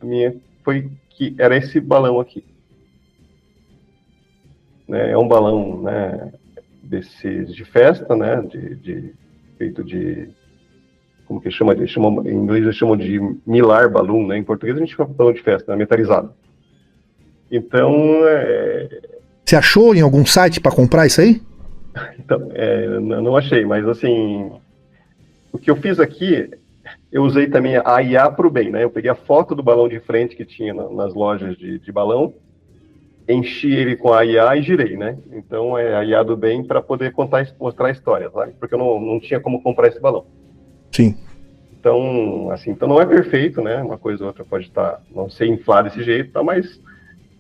minha, foi que era esse balão aqui. Né, é um balão, né, desses de festa, né, feito de, como que chama? Em inglês eles chamam de mylar balloon, né? Em português a gente chama de balão de festa, né, metalizado. Então, Você achou em algum site para comprar isso aí? Então, não achei, mas assim, o que eu fiz aqui, eu usei também a IA para o bem, né? Eu peguei a foto do balão de frente que tinha nas lojas de balão, enchi ele com a IA e girei, né? Então, a IA do bem para poder mostrar a história, sabe? Porque eu não tinha como comprar esse balão. Sim. Então, assim, então não é perfeito, né? Uma coisa ou outra pode não ser inflado desse jeito, tá? Mas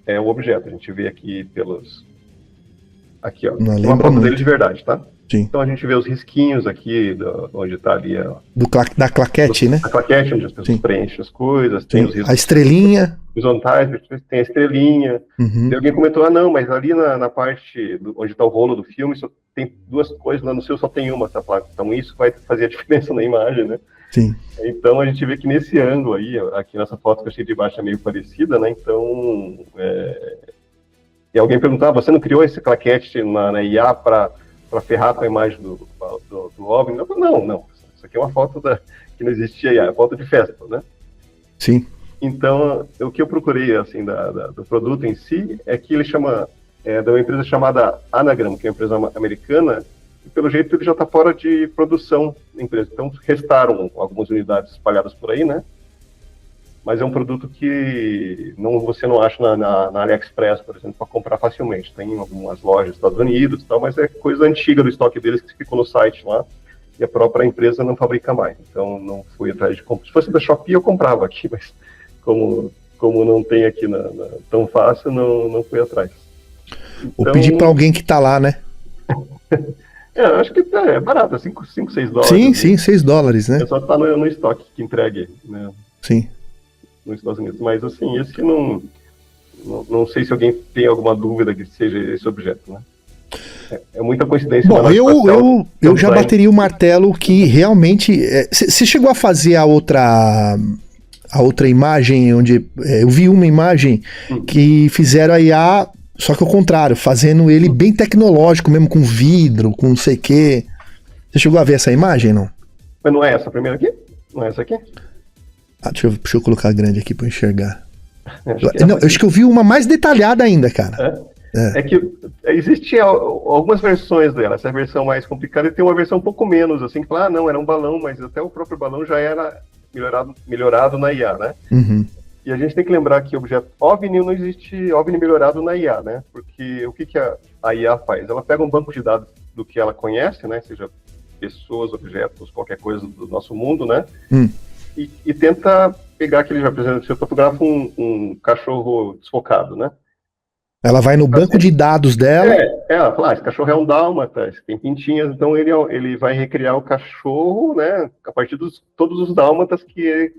é o objeto. A gente vê aqui Aqui, ó. Uma foto dele de verdade, tá? Sim. Então a gente vê os risquinhos aqui, onde tá ali da claquete, né? A claquete, onde as pessoas preenchem as coisas. Tem os riscos. A estrelinha. Horizontais, tem a estrelinha. Uhum. E alguém comentou, não, mas ali na parte onde tá o rolo do filme, só tem 2 coisas, lá no seu só tem uma, essa placa. Então isso vai fazer a diferença na imagem, né? Sim. Então a gente vê que nesse ângulo aí, aqui nessa foto que eu achei de baixo é meio parecida, né? Então... E alguém perguntava, você não criou esse claquete na IA para ferrar com a imagem do OVNI? Eu falei, não. Isso aqui é uma foto que não existia IA, é foto de festa, né? Sim. Então, o que eu procurei, assim, do produto em si, é que ele chama, de uma empresa chamada Anagram, que é uma empresa americana, e pelo jeito ele já está fora de produção da empresa. Então, restaram algumas unidades espalhadas por aí, né? Mas é um produto que você não acha na AliExpress, por exemplo, para comprar facilmente. Tem em algumas lojas dos Estados Unidos e tal, mas é coisa antiga do estoque deles que ficou no site lá, e a própria empresa não fabrica mais. Então não fui atrás de comprar. Se fosse da Shopee eu comprava aqui, mas como não tem aqui tão fácil, não fui atrás. Vou pedir para alguém que está lá, né? Acho que é barato, 5, 6 dólares. Sim, $6, né? Só está no estoque que entregue, né? Sim. Nos Estados Unidos, mas assim, esse não sei se alguém tem alguma dúvida que seja esse objeto, né? É muita coincidência. Bom, eu já bateria o martelo que realmente... Você chegou a fazer a outra imagem, onde eu vi uma imagem que fizeram a IA, só que ao contrário, fazendo ele bem tecnológico, mesmo com vidro, com não sei o quê. Você chegou a ver essa imagem, não? Mas não é essa primeira aqui? Não é essa aqui? Deixa eu colocar grande aqui pra eu enxergar. Acho que eu vi uma mais detalhada ainda, cara. É que existiam algumas versões dela. Essa é a versão mais complicada, e tem uma versão um pouco menos, assim, que fala, não, era um balão, mas até o próprio balão já era melhorado na IA, né? Uhum. E a gente tem que lembrar que objeto OVNI não existe OVNI melhorado na IA, né? Porque o que a IA faz? Ela pega um banco de dados do que ela conhece, né? Seja pessoas, objetos, qualquer coisa do nosso mundo, né? E tenta pegar aquele, por exemplo, se eu fotografo um cachorro desfocado, né? Ela vai no banco de dados dela. Ela fala, esse cachorro é um dálmata, tem pintinhas, então ele vai recriar o cachorro, né? A partir de todos os dálmatas que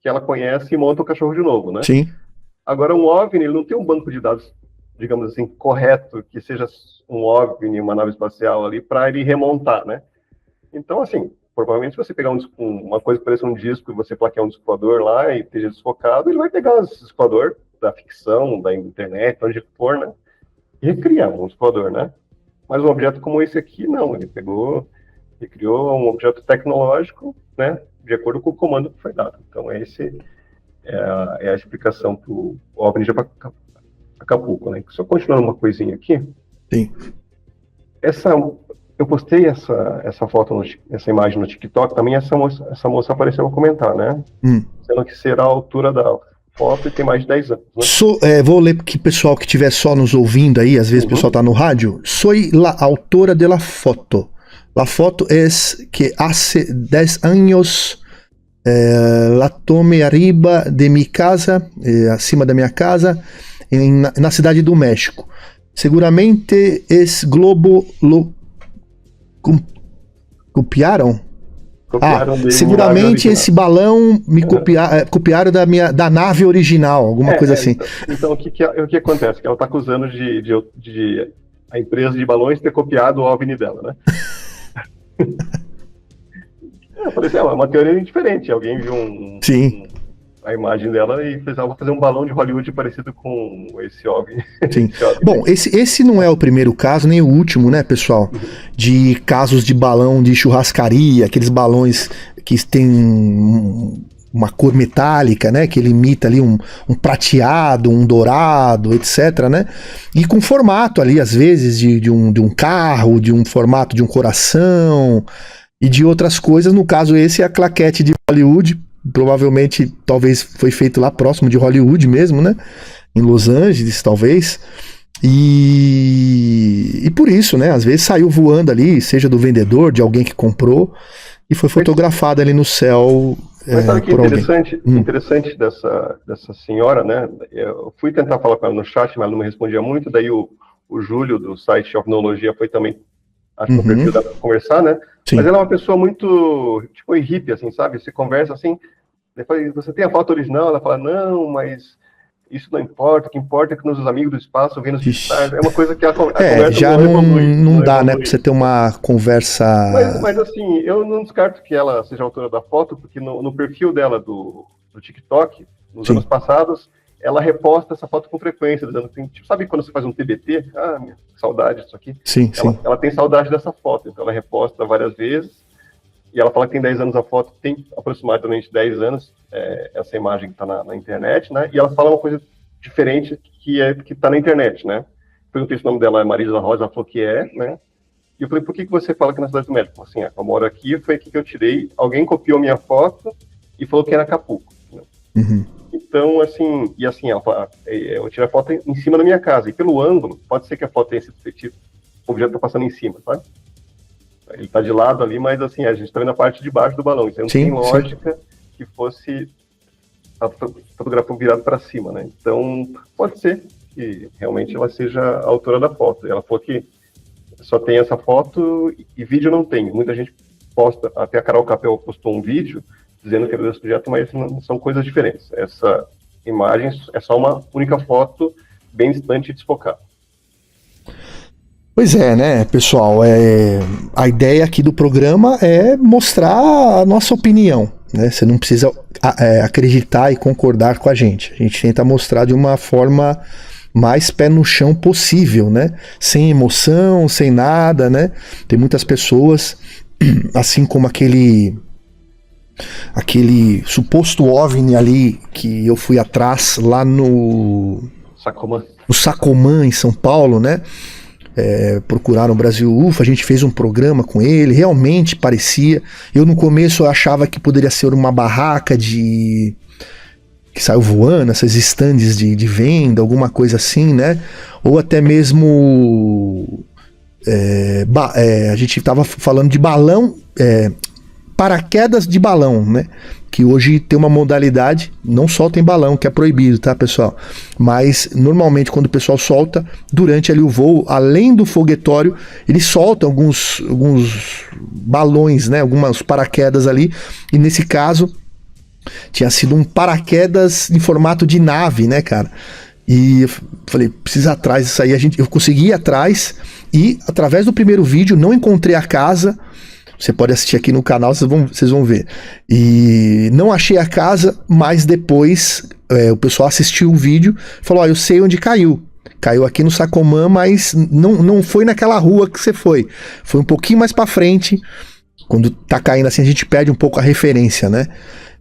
ela conhece e monta o cachorro de novo, né? Sim. Agora, um OVNI, ele não tem um banco de dados, digamos assim, correto, que seja um OVNI, uma nave espacial ali, para ele remontar, né? Então, assim, provavelmente se você pegar uma coisa que parece um disco e você plaquear um disco voador lá e esteja desfocado, ele vai pegar esse disco voador da ficção, da internet, onde for, né? E recriar um disco voador, né? Mas um objeto como esse aqui, não. Ele recriou um objeto tecnológico, né? De acordo com o comando que foi dado. Então, esse é a explicação para o OVNI de Acapulco, né? Só continuando uma coisinha aqui. Sim. Eu postei essa foto, essa imagem no TikTok, também essa moça apareceu a comentar, né? Sendo que será a altura da foto e tem mais de 10 anos, né? Vou ler que o pessoal que estiver só nos ouvindo aí, às vezes o pessoal está no rádio. Soy la autora de la foto. La foto es que hace 10 años la tomé arriba de mi casa, acima da minha casa, na cidade do México. Seguramente esse globo lo copiaram? Seguramente esse balão me copiaram da nave original, alguma coisa assim. Então o que acontece? Que ela está acusando de a empresa de balões ter copiado o OVNI dela, né? Eu falei assim, é uma teoria diferente. Alguém viu a imagem dela e fez ela fazer um balão de Hollywood parecido com esse OVNI. Sim. Bom, esse não é o primeiro caso, nem o último, né, pessoal? De casos de balão de churrascaria, aqueles balões que tem uma cor metálica, né? Que ele imita ali um prateado, um dourado, etc, né? E com formato ali, às vezes, de um carro, de um formato de um coração e de outras coisas. No caso, esse é a claquete de Hollywood. Provavelmente, talvez foi feito lá próximo de Hollywood mesmo, né? Em Los Angeles, talvez. E por isso, né? Às vezes saiu voando ali, seja do vendedor, de alguém que comprou, e foi fotografado ali no céu. Mas sabe o que é interessante dessa senhora, né? Eu fui tentar falar com ela no chat, mas ela não me respondia muito. Daí o Júlio, do site Ovnologia, foi também, acho que no perfil dela, pra conversar, né? Sim. Mas ela é uma pessoa muito, tipo, hippie, assim, sabe? Você conversa assim, depois você tem a foto original, ela fala, não, mas isso não importa, o que importa é que nos amigos do espaço vêm nos visitar. É uma coisa que a conversa já não dá, né, pra você ter uma conversa... Mas assim, eu não descarto que ela seja a autora da foto, porque no perfil dela do TikTok, nos anos passados, ela reposta essa foto com frequência, dizendo assim, tipo, sabe quando você faz um TBT? Ah, minha saudade disso aqui. Sim. Ela tem saudade dessa foto, então ela reposta várias vezes, e ela fala que tem 10 anos a foto, tem aproximadamente 10 anos essa imagem que está na internet, né? E ela fala uma coisa diferente que está na internet, né? Perguntei se o nome dela é Marisa Rosa, ela falou que né? E eu falei, por que você fala que é na Cidade do México? Assim, eu moro aqui, foi aqui que eu tirei, alguém copiou minha foto e falou que era Acapulco. Né? Então, assim, eu tirei a foto em cima da minha casa, e pelo ângulo, pode ser que a foto tenha sido feita, o objeto está passando em cima, sabe? Ele está de lado ali, mas assim, a gente está vendo a parte de baixo do balão, então não tem lógica que fosse a fotografia virada para cima, né? Então, pode ser que realmente ela seja a autora da foto. Ela falou que só tem essa foto e vídeo não tem. Muita gente posta, até a Carol Capel postou um vídeo dizendo que era desse projeto, mas são coisas diferentes. Essa imagem é só uma única foto bem distante e desfocada. Pois é, né, pessoal, a ideia aqui do programa é mostrar a nossa opinião, né? Você não precisa acreditar e concordar com a gente. A gente tenta mostrar de uma forma mais pé no chão possível, né? Sem emoção, sem nada, né? Tem muitas pessoas, assim como aquele suposto OVNI ali que eu fui atrás lá no Sacomã, em São Paulo, né? Procuraram o Brasil UFO, a gente fez um programa com ele, realmente parecia. Eu no começo achava que poderia ser uma barraca que saiu voando, essas estandes de venda, alguma coisa assim, né? Ou até mesmo a gente estava falando de balão, paraquedas de balão, né? Que hoje tem uma modalidade, não soltem balão, que é proibido, tá, pessoal? Mas normalmente quando o pessoal solta, durante ali o voo, além do foguetório, eles soltam alguns balões, né? Algumas paraquedas ali, e nesse caso tinha sido um paraquedas em formato de nave, né, cara? E eu falei, precisa ir atrás disso aí. Eu consegui ir atrás e, através do primeiro vídeo, não encontrei a casa. Você pode assistir aqui no canal, vocês vão ver. E não achei a casa, mas depois o pessoal assistiu o vídeo e falou, eu sei onde caiu. Caiu aqui no Sacomã, mas não foi naquela rua que você foi. Foi um pouquinho mais pra frente. Quando tá caindo assim, a gente perde um pouco a referência, né?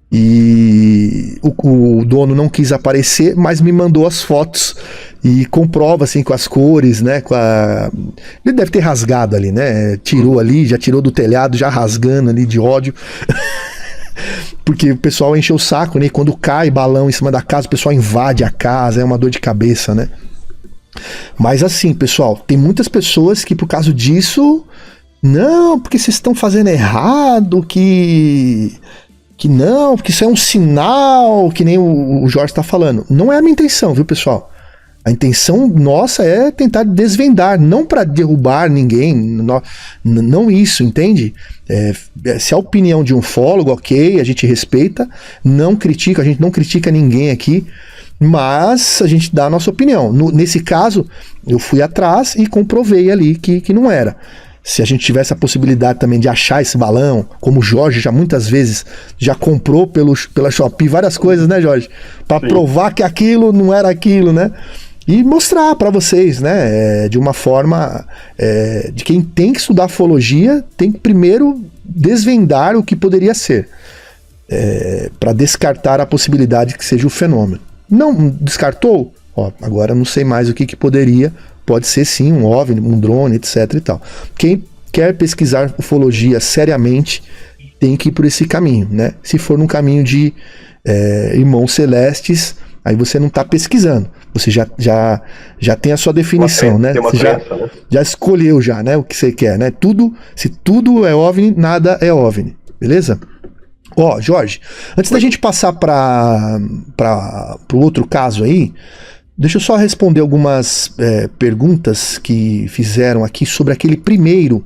E o dono não quis aparecer, mas me mandou as fotos e comprova assim com as cores, né? Ele deve ter rasgado ali, né? Tirou ali, já tirou do telhado, já rasgando ali de ódio. Porque o pessoal encheu o saco, né? E quando cai balão em cima da casa, o pessoal invade a casa, é uma dor de cabeça, né? Mas assim, pessoal, tem muitas pessoas que por causa disso, não, porque vocês estão fazendo errado, que não, porque isso é um sinal, que nem o Jorge está falando. Não é a minha intenção, viu, pessoal? A intenção nossa é tentar desvendar, não para derrubar ninguém, não isso, entende? Se a opinião de um ufólogo, ok, a gente respeita, não critica, a gente não critica ninguém aqui, mas a gente dá a nossa opinião. Nesse caso, eu fui atrás e comprovei ali que não era. Se a gente tivesse a possibilidade também de achar esse balão, como o Jorge já muitas vezes já comprou pela Shopee várias coisas, né, Jorge? Para provar que aquilo não era aquilo, né? E mostrar para vocês, né? De uma forma de quem tem que estudar ufologia, tem que primeiro desvendar o que poderia ser, para descartar a possibilidade que seja o fenômeno. Não descartou? Agora não sei mais o que poderia. Pode ser sim um OVNI, um drone, etc e tal. Quem quer pesquisar ufologia seriamente tem que ir por esse caminho, né? Se for num caminho de irmãos celestes, aí você não está pesquisando. Você já tem a sua definição, né? Você já escolheu já, né? O que você quer, né? Se tudo é OVNI, nada é OVNI. Beleza? Jorge, antes da gente passar para o outro caso aí, deixa eu só responder algumas perguntas que fizeram aqui sobre aquele primeiro.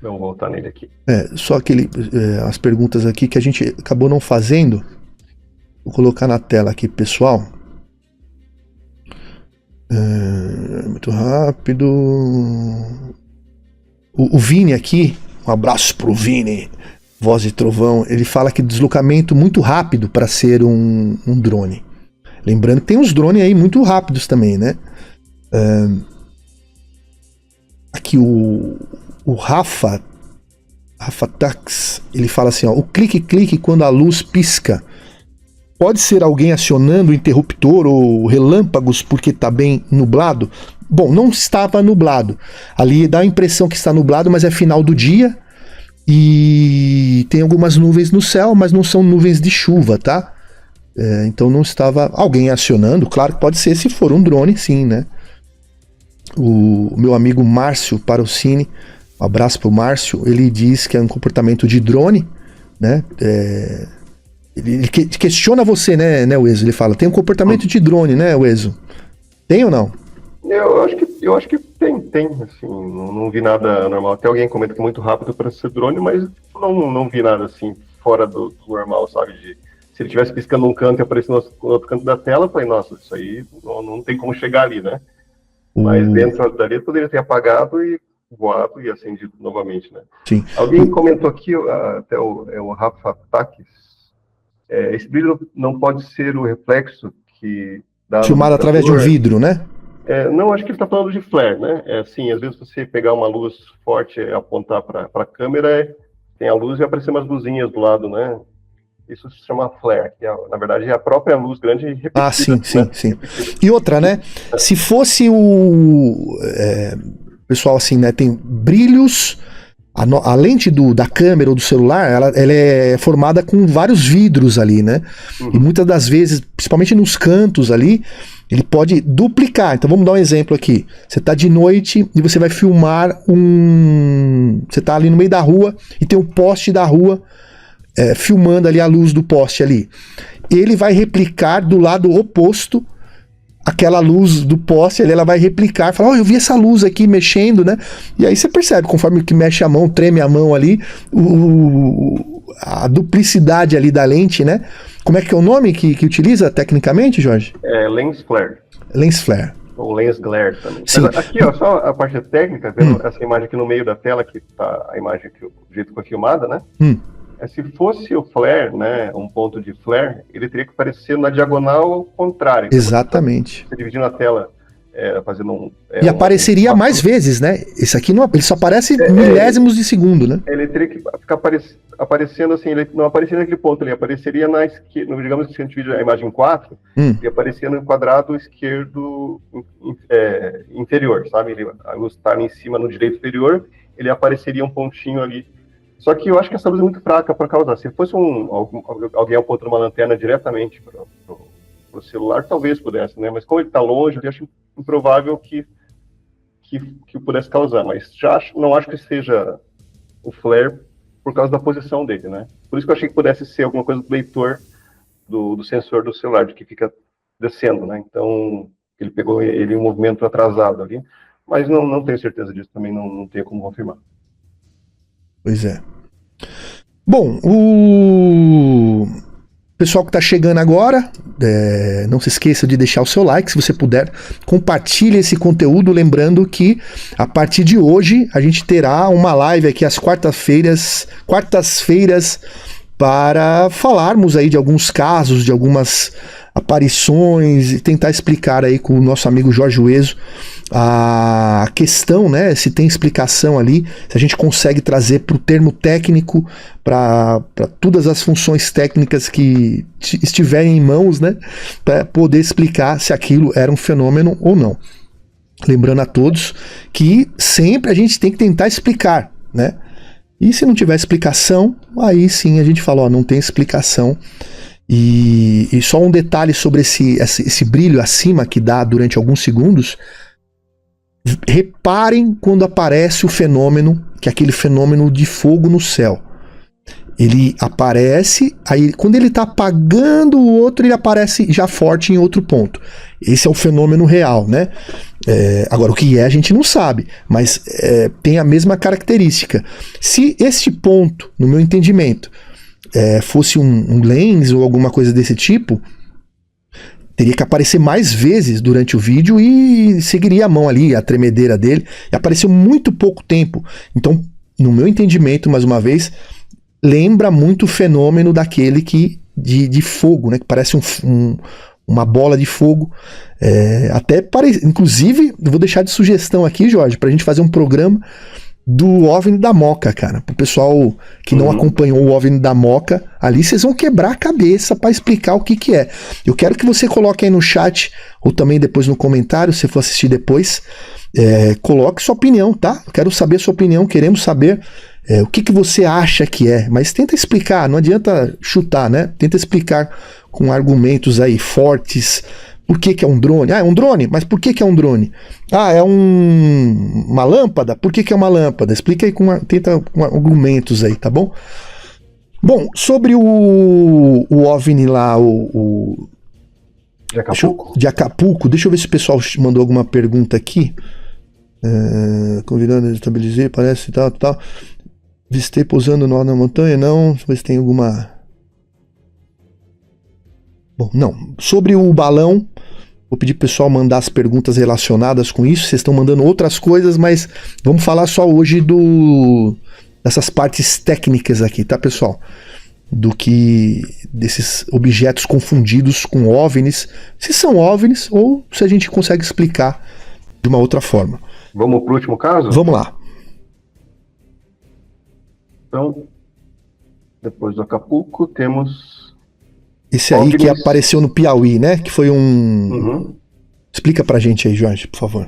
Vamos voltar nele aqui. Só as perguntas aqui que a gente acabou não fazendo. Vou colocar na tela aqui, pessoal. Muito rápido. O Vini aqui, um abraço pro Vini, Voz de Trovão, ele fala que deslocamento muito rápido para ser um drone. Lembrando que tem uns drones aí muito rápidos também, né? Aqui o Rafa Tax, ele fala assim, o clique-clique quando a luz pisca. Pode ser alguém acionando o interruptor ou relâmpagos porque está bem nublado? Bom, não estava nublado. Ali dá a impressão que está nublado, mas é final do dia. E tem algumas nuvens no céu, mas não são nuvens de chuva, tá? Então não estava alguém acionando. Claro que pode ser se for um drone, sim, né? O meu amigo Márcio Parocini, um abraço pro Márcio, ele diz que é um comportamento de drone, né? Ele questiona você, né, Weso? Ele fala, tem um comportamento de drone, né, Weso? Tem ou não? Eu acho que tem, assim, não vi nada normal. Até alguém comenta que é muito rápido para ser drone, mas não vi nada assim fora do normal, sabe? Se ele estivesse piscando um canto e aparecendo no outro canto da tela, eu falei, nossa, isso aí não tem como chegar ali, né? Mas dentro dali eu poderia ter apagado e voado e acendido novamente, né? Sim. Alguém comentou aqui, até o Rafa Takis, esse brilho não pode ser o reflexo que dá... Filmado através de um vidro, né? Não, acho que ele está falando de flare, né? Assim, às vezes você pegar uma luz forte e apontar para a câmera, tem a luz e aparecer umas luzinhas do lado, né? Isso se chama flare, que na verdade é a própria luz grande repetida. Sim. E outra, né? Se fosse pessoal assim, né? Tem brilhos A lente da câmera ou do celular, ela é formada com vários vidros ali, né? E muitas das vezes, principalmente nos cantos ali, ele pode duplicar. Então vamos dar um exemplo aqui. Você está de noite e você vai filmar Você está ali no meio da rua e tem um poste da rua filmando ali a luz do poste ali. Ele vai replicar do lado oposto aquela luz do poste, ela vai replicar, falar, eu vi essa luz aqui mexendo, né? E aí você percebe, conforme que mexe a mão, treme a mão ali, a duplicidade ali da lente, né? Como é que é o nome que utiliza tecnicamente, Jorge? Lens flare. Lens flare. Ou lens glare também. Sim. Mas aqui, ó, só a parte técnica, vendo essa imagem aqui no meio da tela, que tá a imagem do jeito que foi filmada, né? Se fosse o flare, né, um ponto de flare, ele teria que aparecer na diagonal contrária. Exatamente. Você dividindo a tela, fazendo e apareceria mais vezes, né? Esse aqui não, ele só aparece milésimos de segundo, né? Ele teria que ficar aparecendo assim, ele não apareceria naquele ponto, ele apareceria na esquerda, digamos que se a gente vê a imagem 4, ele aparecia no quadrado esquerdo inferior, sabe? A luz está em cima no direito inferior, ele apareceria um pontinho ali. Só que eu acho que essa luz é muito fraca para causar. Se fosse alguém apontando uma lanterna diretamente para o celular, talvez pudesse, né? Mas como ele está longe, eu acho improvável que pudesse causar. Mas não acho que seja o flare por causa da posição dele, né? Por isso que eu achei que pudesse ser alguma coisa do leitor do sensor do celular, de que fica descendo, né? Então, ele pegou ele em um movimento atrasado ali. Mas não tenho certeza disso, também não tenho como confirmar. Pois é. Bom, o pessoal que está chegando agora, não se esqueça de deixar o seu like, se você puder, compartilhe esse conteúdo, lembrando que a partir de hoje a gente terá uma live aqui às quartas-feiras, para falarmos aí de alguns casos, de algumas aparições e tentar explicar aí com o nosso amigo Jorge Ueso a questão, né, se tem explicação ali, se a gente consegue trazer para o termo técnico, para todas as funções técnicas que estiverem em mãos, né, para poder explicar se aquilo era um fenômeno ou não. Lembrando a todos que sempre a gente tem que tentar explicar, né, e se não tiver explicação, aí sim a gente fala, ó, não tem explicação. E só um detalhe sobre esse brilho acima que dá durante alguns segundos. Reparem quando aparece o fenômeno, que é aquele fenômeno de fogo no céu. Ele aparece, aí quando ele está apagando o outro, ele aparece já forte em outro ponto. Esse é o fenômeno real, né? Agora, o que a gente não sabe, mas tem a mesma característica. Se este ponto, no meu entendimento, fosse um lens ou alguma coisa desse tipo, teria que aparecer mais vezes durante o vídeo e seguiria a mão ali, a tremedeira dele, e apareceu muito pouco tempo. Então, no meu entendimento, mais uma vez, lembra muito o fenômeno daquele de fogo, né, que parece uma bola de fogo. Inclusive, eu vou deixar de sugestão aqui, Jorge, pra gente fazer um programa do OVNI da Moca, cara. Pro pessoal que não acompanhou o OVNI da Moca, ali vocês vão quebrar a cabeça para explicar o que é. Eu quero que você coloque aí no chat, ou também depois no comentário, se for assistir depois, coloque sua opinião, tá? Eu quero saber sua opinião, queremos saber o que você acha que é, mas tenta explicar, não adianta chutar, né? Tenta explicar com argumentos aí fortes. Por que é um drone? É um drone? Mas por que é um drone? É uma lâmpada? Por que é uma lâmpada? Explica aí, tenta com argumentos aí, tá bom? Bom, sobre o OVNI lá, de Acapulco? De Acapulco, deixa eu ver se o pessoal mandou alguma pergunta aqui. Convidando a estabilizar, parece tal. Visitei pousando no alto da montanha, não. Deixa eu ver se tem alguma... Bom, não. Sobre o balão, vou pedir pro pessoal mandar as perguntas relacionadas com isso. Vocês estão mandando outras coisas, mas vamos falar só hoje dessas partes técnicas aqui, tá, pessoal? Desses objetos confundidos com OVNIs, se são OVNIs ou se a gente consegue explicar de uma outra forma. Vamos pro último caso? Vamos lá. Então, depois do Acapulco, temos... Esse aí que apareceu no Piauí, né? Que foi um... Explica pra gente aí, Jorge, por favor.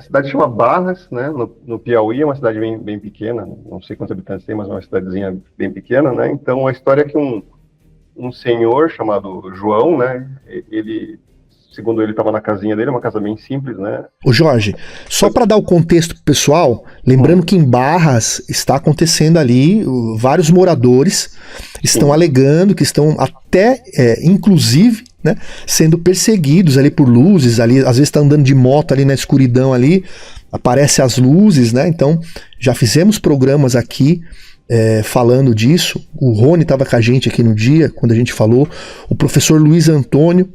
cidade chama Barras, né, no Piauí, é uma cidade bem pequena, não sei quantos habitantes tem, mas é uma cidadezinha bem pequena, né, então a história é que um senhor chamado João, né, ele, segundo ele, estava na casinha dele, uma casa bem simples, né. Ô Jorge, só para dar o contexto pro pessoal, lembrando que em Barras está acontecendo ali, vários moradores estão alegando que estão até, inclusive, né, sendo perseguidos ali por luzes, ali, às vezes está andando de moto ali na escuridão ali, aparecem as luzes, né, então já fizemos programas aqui falando disso, o Rony estava com a gente aqui no dia, quando a gente falou, o professor Luiz Antônio,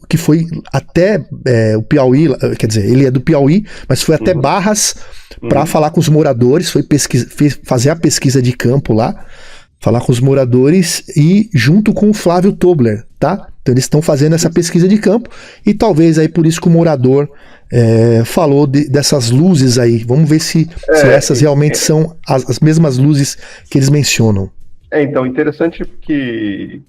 que foi até o Piauí, quer dizer, ele é do Piauí, mas foi até Barras para falar com os moradores, foi fazer a pesquisa de campo lá, falar com os moradores e junto com o Flávio Tobler, tá? Então eles estão fazendo essa pesquisa de campo e talvez aí por isso que o morador falou dessas luzes aí. Vamos ver se essas realmente são as mesmas luzes que eles mencionam. Então, interessante que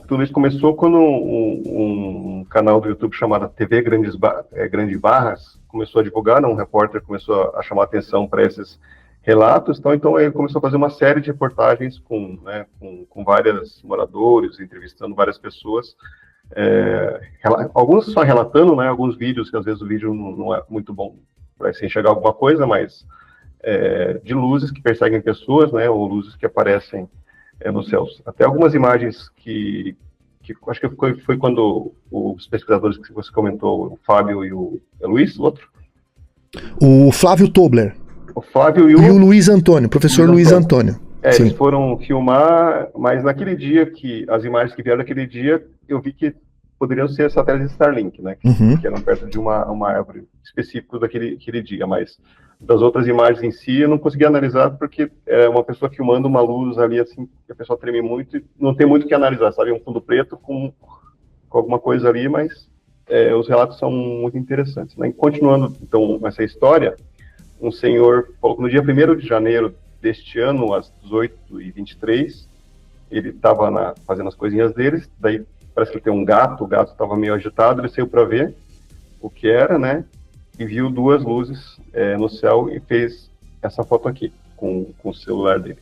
tudo isso começou quando um canal do YouTube chamado TV Grande Barras começou a divulgar, né? Um repórter começou a chamar atenção para esses relatos, então ele começou a fazer uma série de reportagens com vários moradores, entrevistando várias pessoas, alguns só relatando, né, alguns vídeos, que às vezes o vídeo não é muito bom para se enxergar alguma coisa, mas de luzes que perseguem pessoas, né, ou luzes que aparecem nos céus. Até algumas imagens que acho que foi quando os pesquisadores que você comentou, o Fábio e o Luiz, o outro? O Flávio Tobler. O Flávio e o Luiz Antônio, professor Luiz Antônio. Eles foram filmar, mas naquele dia, as imagens que vieram naquele dia, eu vi que poderiam ser satélites Starlink, né? Que eram perto de uma árvore específica daquele dia, mas das outras imagens em si eu não consegui analisar porque é uma pessoa filmando uma luz ali assim, que a pessoa treme muito e não tem muito o que analisar, sabe? Um fundo preto com alguma coisa ali, mas os relatos são muito interessantes, né? E continuando, então, essa história, um senhor falou que no dia 1º de janeiro deste ano, às 18h23, ele estava fazendo as coisinhas deles, daí parece que ele tem um gato, o gato estava meio agitado, ele saiu para ver o que era, né, e viu duas luzes no céu e fez essa foto aqui, com o celular dele.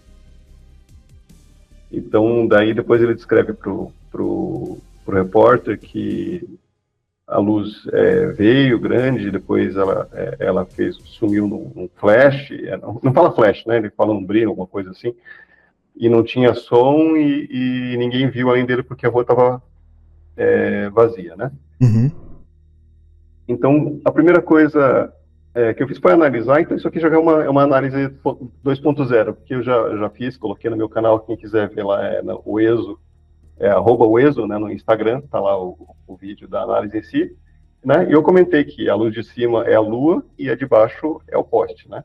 Então, daí depois ele descreve pro repórter que a luz veio grande, depois ela sumiu num flash, não fala flash, né? Ele fala um brilho, alguma coisa assim, e não tinha som e ninguém viu além dele porque a rua estava vazia, né? Então, a primeira coisa que eu fiz foi analisar, então isso aqui já é uma análise 2.0, porque eu já fiz, coloquei no meu canal, quem quiser ver lá o ESO, @oeso, né, no Instagram, tá lá o vídeo da análise em si, né, e eu comentei que a luz de cima é a lua e a de baixo é o poste, né,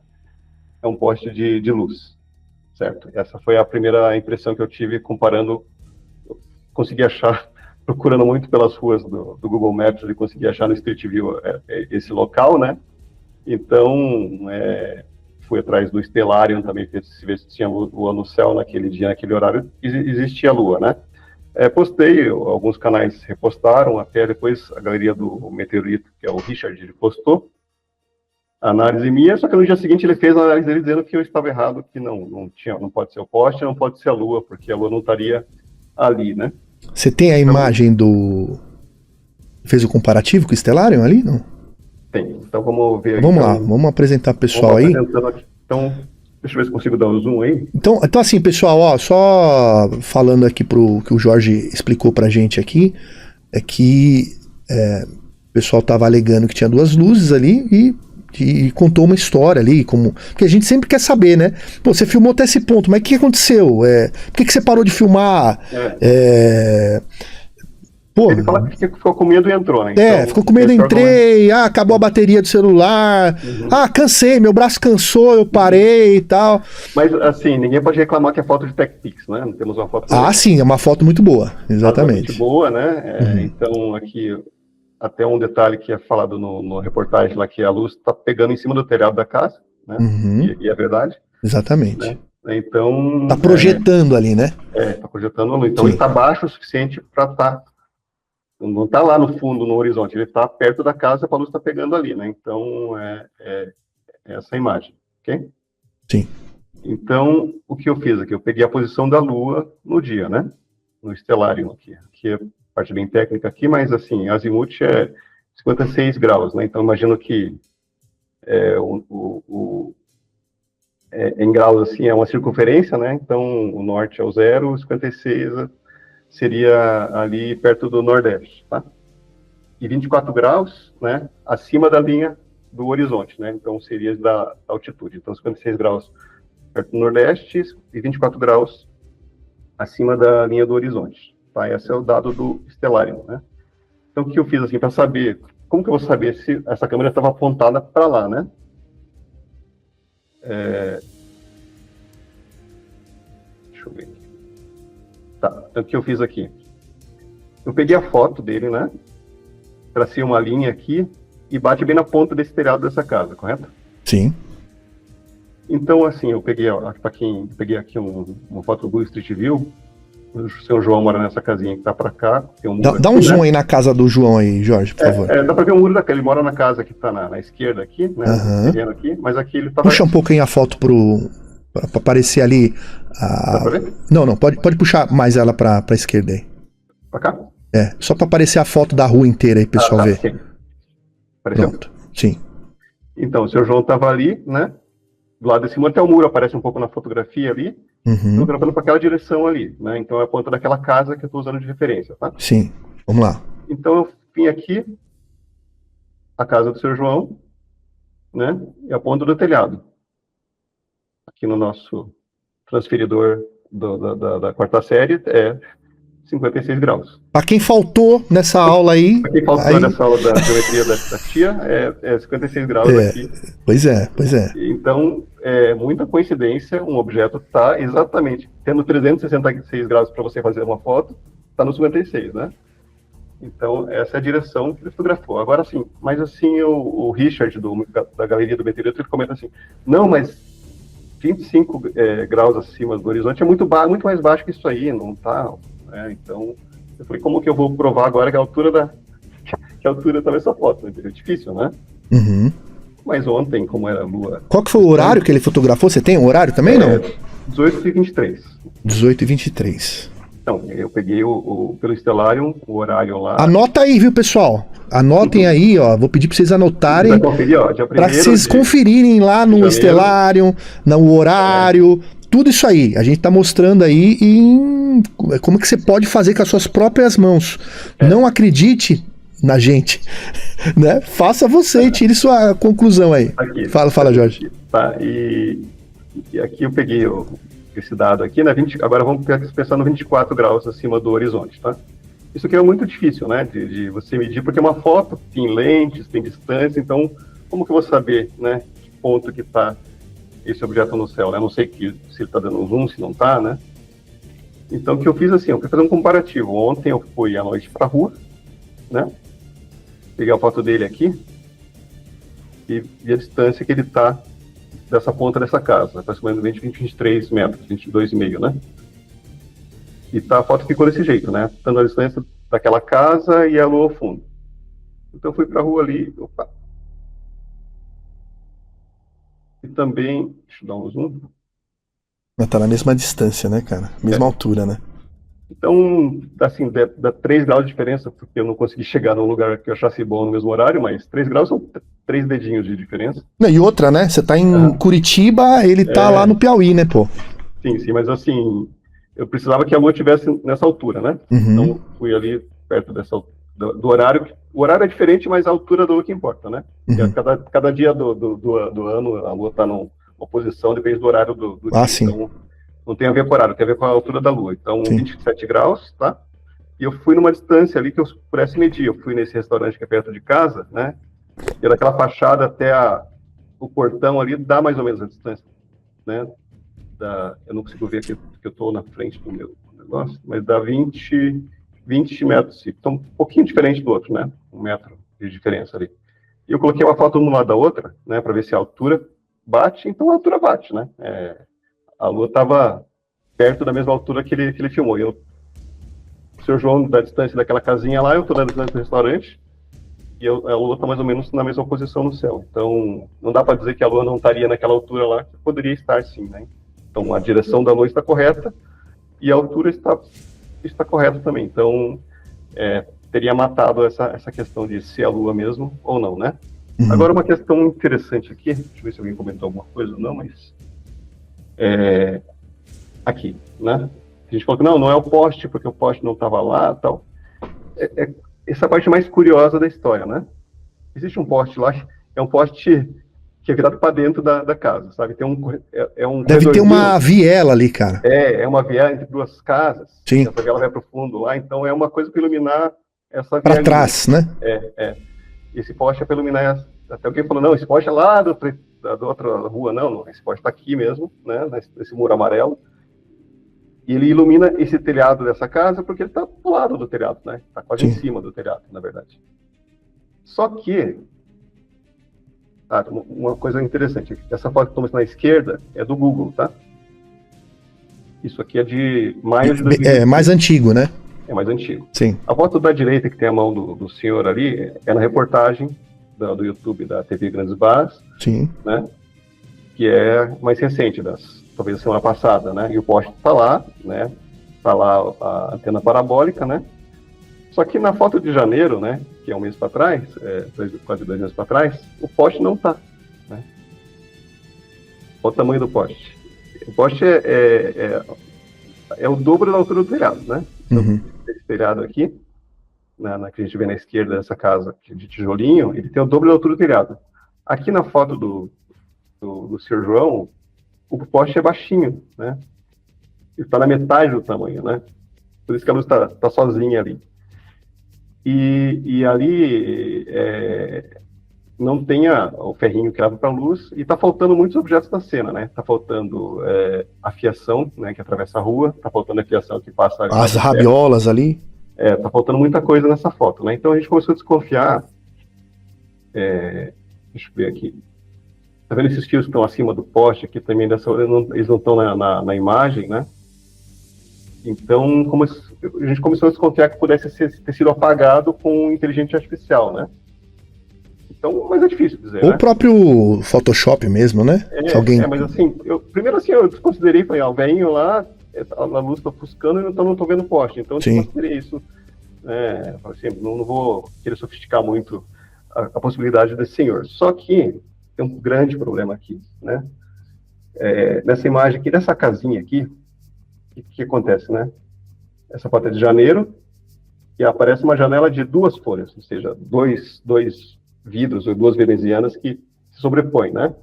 é um poste de luz, certo? Essa foi a primeira impressão que eu tive comparando, consegui achar, procurando muito pelas ruas do Google Maps, e consegui achar no Street View esse local, né, então fui atrás do Stellarium também, se ver se tinha lua no céu naquele dia, naquele horário, existia a lua, né. Postei, alguns canais repostaram, até depois a galeria do Meteorito, que é o Richard, ele postou a análise minha, só que no dia seguinte ele fez a análise dele dizendo que eu estava errado, que não pode ser o poste, não pode ser a lua, porque a lua não estaria ali, né? Você tem a imagem fez o comparativo com o Stellarium ali, não? Tem, então vamos ver. Vamos lá, vamos apresentar o pessoal aí. Aqui. Então, deixa eu ver se consigo dar o zoom aí. Então assim, pessoal, ó, só falando aqui que o Jorge explicou pra gente aqui, é que o pessoal tava alegando que tinha duas luzes ali e contou uma história ali, porque a gente sempre quer saber, né? Pô, você filmou até esse ponto, mas o que aconteceu? Por que você parou de filmar? Pô, ele fala que ficou com medo e entrou, né? Então, ficou com medo, entrei, acabou a bateria do celular, cansei, meu braço cansou, eu parei e tal. Mas, assim, ninguém pode reclamar que é foto de TechPix, né? Não temos uma foto... sim, é uma foto muito boa, exatamente. Muito boa, né? Então, aqui, até um detalhe que é falado no reportagem lá, que a luz está pegando em cima do telhado da casa, né? E é verdade. Exatamente. Né? Então... Tá projetando ali, né? Tá projetando a luz. Então, ele está baixo o suficiente para estar não está lá no fundo, no horizonte, ele está perto da casa que a luz está pegando ali, né? Então, é essa imagem, ok? Sim. Então, o que eu fiz aqui? Eu peguei a posição da Lua no dia, né? No estelário aqui. Aqui é parte bem técnica aqui, mas assim, azimuth é 56 graus, né? Então, imagino que em graus, assim, é uma circunferência, né? Então, o norte é o 0, 56 seria ali perto do nordeste, tá? E 24 graus, né? Acima da linha do horizonte, né? Então, seria da altitude. Então, 56 graus perto do nordeste e 24 graus acima da linha do horizonte, tá? Esse é o dado do estelário, né? Então, o que eu fiz, assim, para saber... Como que eu vou saber se essa câmera estava apontada para lá, né? Deixa eu ver aqui. Tá, então o que eu fiz aqui? Eu peguei a foto dele, né? Tracei uma linha aqui e bate bem na ponta desse telhado dessa casa, correto? Sim. Então, assim, eu peguei, ó, peguei aqui uma foto do Google Street View. O seu João mora nessa casinha que tá pra cá. Tem um Dá um zoom aí na casa do João aí, Jorge, por favor. Dá pra ver o muro daquele. Ele mora na casa que tá na esquerda aqui, né? No terreno aqui, mas aqui ele tá... Puxa um pouquinho a foto pra aparecer ali. Dá pra ver? Não, pode puxar mais ela pra esquerda aí. Pra cá? Só pra aparecer a foto da rua inteira aí, pessoal ver. Sim. Apareceu? Pronto, sim. Então, o seu João tava ali, né? Do lado desse muro, até o muro aparece um pouco na fotografia ali. Estou gravando para aquela direção ali, né? Então é a ponta daquela casa que eu estou usando de referência, tá? Sim, vamos lá. Então eu vim aqui, a casa do seu João, né? E a ponta do telhado. Aqui no nosso transferidor da quarta série é 56 graus. Para quem faltou nessa aula aí... Para quem faltou nessa aula da geometria da tia, é 56 graus aqui. Pois é. Então, é muita coincidência, um objeto está exatamente, tendo 366 graus para você fazer uma foto, está no 56, né? Então, essa é a direção que ele fotografou. Agora, sim, mas assim, o Richard, da galeria do BTV, ele comenta assim, não, mas 25 graus acima do horizonte é muito mais baixo que isso aí, não tá... Então, eu falei, como que eu vou provar agora que a altura estava essa foto? É difícil, né? Uhum. Mas ontem, como era a lua... Qual que foi o horário que ele fotografou? Você tem o horário também, não? 18h23. 18h23. Então, eu peguei pelo Stellarium, o horário lá... Anota aí, viu, pessoal? Anotem aí, ó. Vou pedir pra vocês anotarem. Conferir, ó, pra vocês conferirem lá no Stellarium, no horário... Tudo isso aí, a gente tá mostrando aí como que você pode fazer com as suas próprias mãos. Não acredite na gente, né? Faça você e tire sua conclusão aí. Aqui, fala, Jorge. Tá, e aqui eu peguei esse dado aqui, né? Agora vamos pensar no 24 graus acima do horizonte, tá? Isso aqui é muito difícil, né? De você medir, porque uma foto tem lentes, tem distância, então como que eu vou saber, né? Que ponto que tá esse objeto no céu, né? Eu não sei se ele está dando um zoom, se não está, né? Então, o que eu fiz assim, eu fui fazer um comparativo. Ontem eu fui à noite para a rua, né? Peguei a foto dele aqui e vi a distância que ele está dessa ponta dessa casa, aproximadamente 23 metros, 22,5, né? E a foto ficou desse jeito, né? Estando a distância daquela casa e a lua ao fundo. Então, eu fui para a rua ali, e também, deixa eu dar um zoom. Mas tá na mesma distância, né, cara? Mesma altura, né? Então, assim, dá 3 graus de diferença, porque eu não consegui chegar num lugar que eu achasse bom no mesmo horário, mas 3 graus são 3 dedinhos de diferença. E outra, né? Você tá em Curitiba, ele tá lá no Piauí, né, pô? Sim, mas assim, eu precisava que a lua estivesse nessa altura, né? Então, fui ali perto do horário. O horário é diferente, mas a altura da lua que importa, né? Cada dia do ano, a lua está numa posição, depende do horário do dia. Sim. Então, não tem a ver com o horário, tem a ver com a altura da lua. Então, 27 graus, tá? E eu fui numa distância ali que eu pudesse medir. Eu fui nesse restaurante que é perto de casa, né? E daquela fachada até o portão ali, dá mais ou menos a distância, né? Eu não consigo ver aqui, porque eu estou na frente do meu negócio, mas dá 20 metros. Então, um pouquinho diferente do outro, né? 1 metro de diferença ali. E eu coloquei uma foto uma lado da outra, né? Para ver se a altura bate. Então, a altura bate, né? A lua estava perto da mesma altura que ele filmou. Eu o senhor João da distância daquela casinha lá, eu estou da distância do restaurante, e a Lua está mais ou menos na mesma posição no céu. Então, não dá para dizer que a Lua não estaria naquela altura lá, poderia estar sim, né? Então, a direção da Lua está correta, e a altura está correta também. Então, teria matado essa questão de se é a Lua mesmo ou não, né? Uhum. Agora, uma questão interessante aqui, deixa eu ver se alguém comentou alguma coisa ou não, mas... aqui, né? A gente falou que não é o poste, porque o poste não estava lá e tal. Essa parte mais curiosa da história, né? Existe um poste lá, é um poste que é virado para dentro da casa, sabe? Tem um Deve ter uma viela ali, cara. É uma viela entre duas casas. Sim. Essa viela vai para o fundo lá, então é uma coisa para iluminar essa viela. Para trás, né? Esse poste é para iluminar. Até alguém falou, não, esse poste é lá da outra rua. Não, esse poste está aqui mesmo, né? Nesse muro amarelo. E ele ilumina esse telhado dessa casa porque ele está do lado do telhado, né? Está quase em cima do telhado, na verdade. Só que, uma coisa interessante, essa foto que estou mostrando à esquerda é do Google, tá? Isso aqui é de maio de 2020. É mais antigo, né? É mais antigo. Sim. A foto da direita, que tem a mão do senhor ali, é na reportagem do YouTube da TV Grandes Barras. Sim. Né? Que é mais recente, talvez da semana passada, né? E o poste está lá, né? Está lá a antena parabólica, né? Só que na foto de janeiro, né? Que é um mês para trás, quase 2 meses para trás, o poste não está, né? Olha o tamanho do poste. O poste é o dobro da altura do telhado, né? Uhum. Esse telhado aqui, na que a gente vê na esquerda dessa casa de tijolinho, ele tem o dobro da altura do telhado. Aqui na foto do Sr. João, o poste é baixinho, né? Ele está na metade do tamanho, né? Por isso que a luz está sozinha ali. E ali não tem o ferrinho que leva para a luz, e está faltando muitos objetos da cena, né? Está faltando a fiação, né, que atravessa a rua, está faltando a fiação que passa... As rabiolas ali. Tá faltando muita coisa nessa foto, né? Então a gente começou a desconfiar. Deixa eu ver aqui. Tá vendo esses fios que estão acima do poste aqui também? Eles não estão na imagem, né? Então a gente começou a desconfiar que pudesse ter sido apagado com inteligência artificial, né? Então, mas é difícil dizer, Ou né? o próprio Photoshop mesmo, né? Mas assim, eu desconsiderei, falei, o velhinho lá, a luz está ofuscando e não estou vendo o poste. Então eu desconsiderei isso. Assim, não vou querer sofisticar muito a possibilidade desse senhor. Só que tem um grande problema aqui, né? Nessa imagem aqui, dessa casinha aqui, o que acontece, né? Essa foto é de janeiro e aparece uma janela de 2 folhas, ou seja, dois vidros ou 2 venezianas que se sobrepõem, né?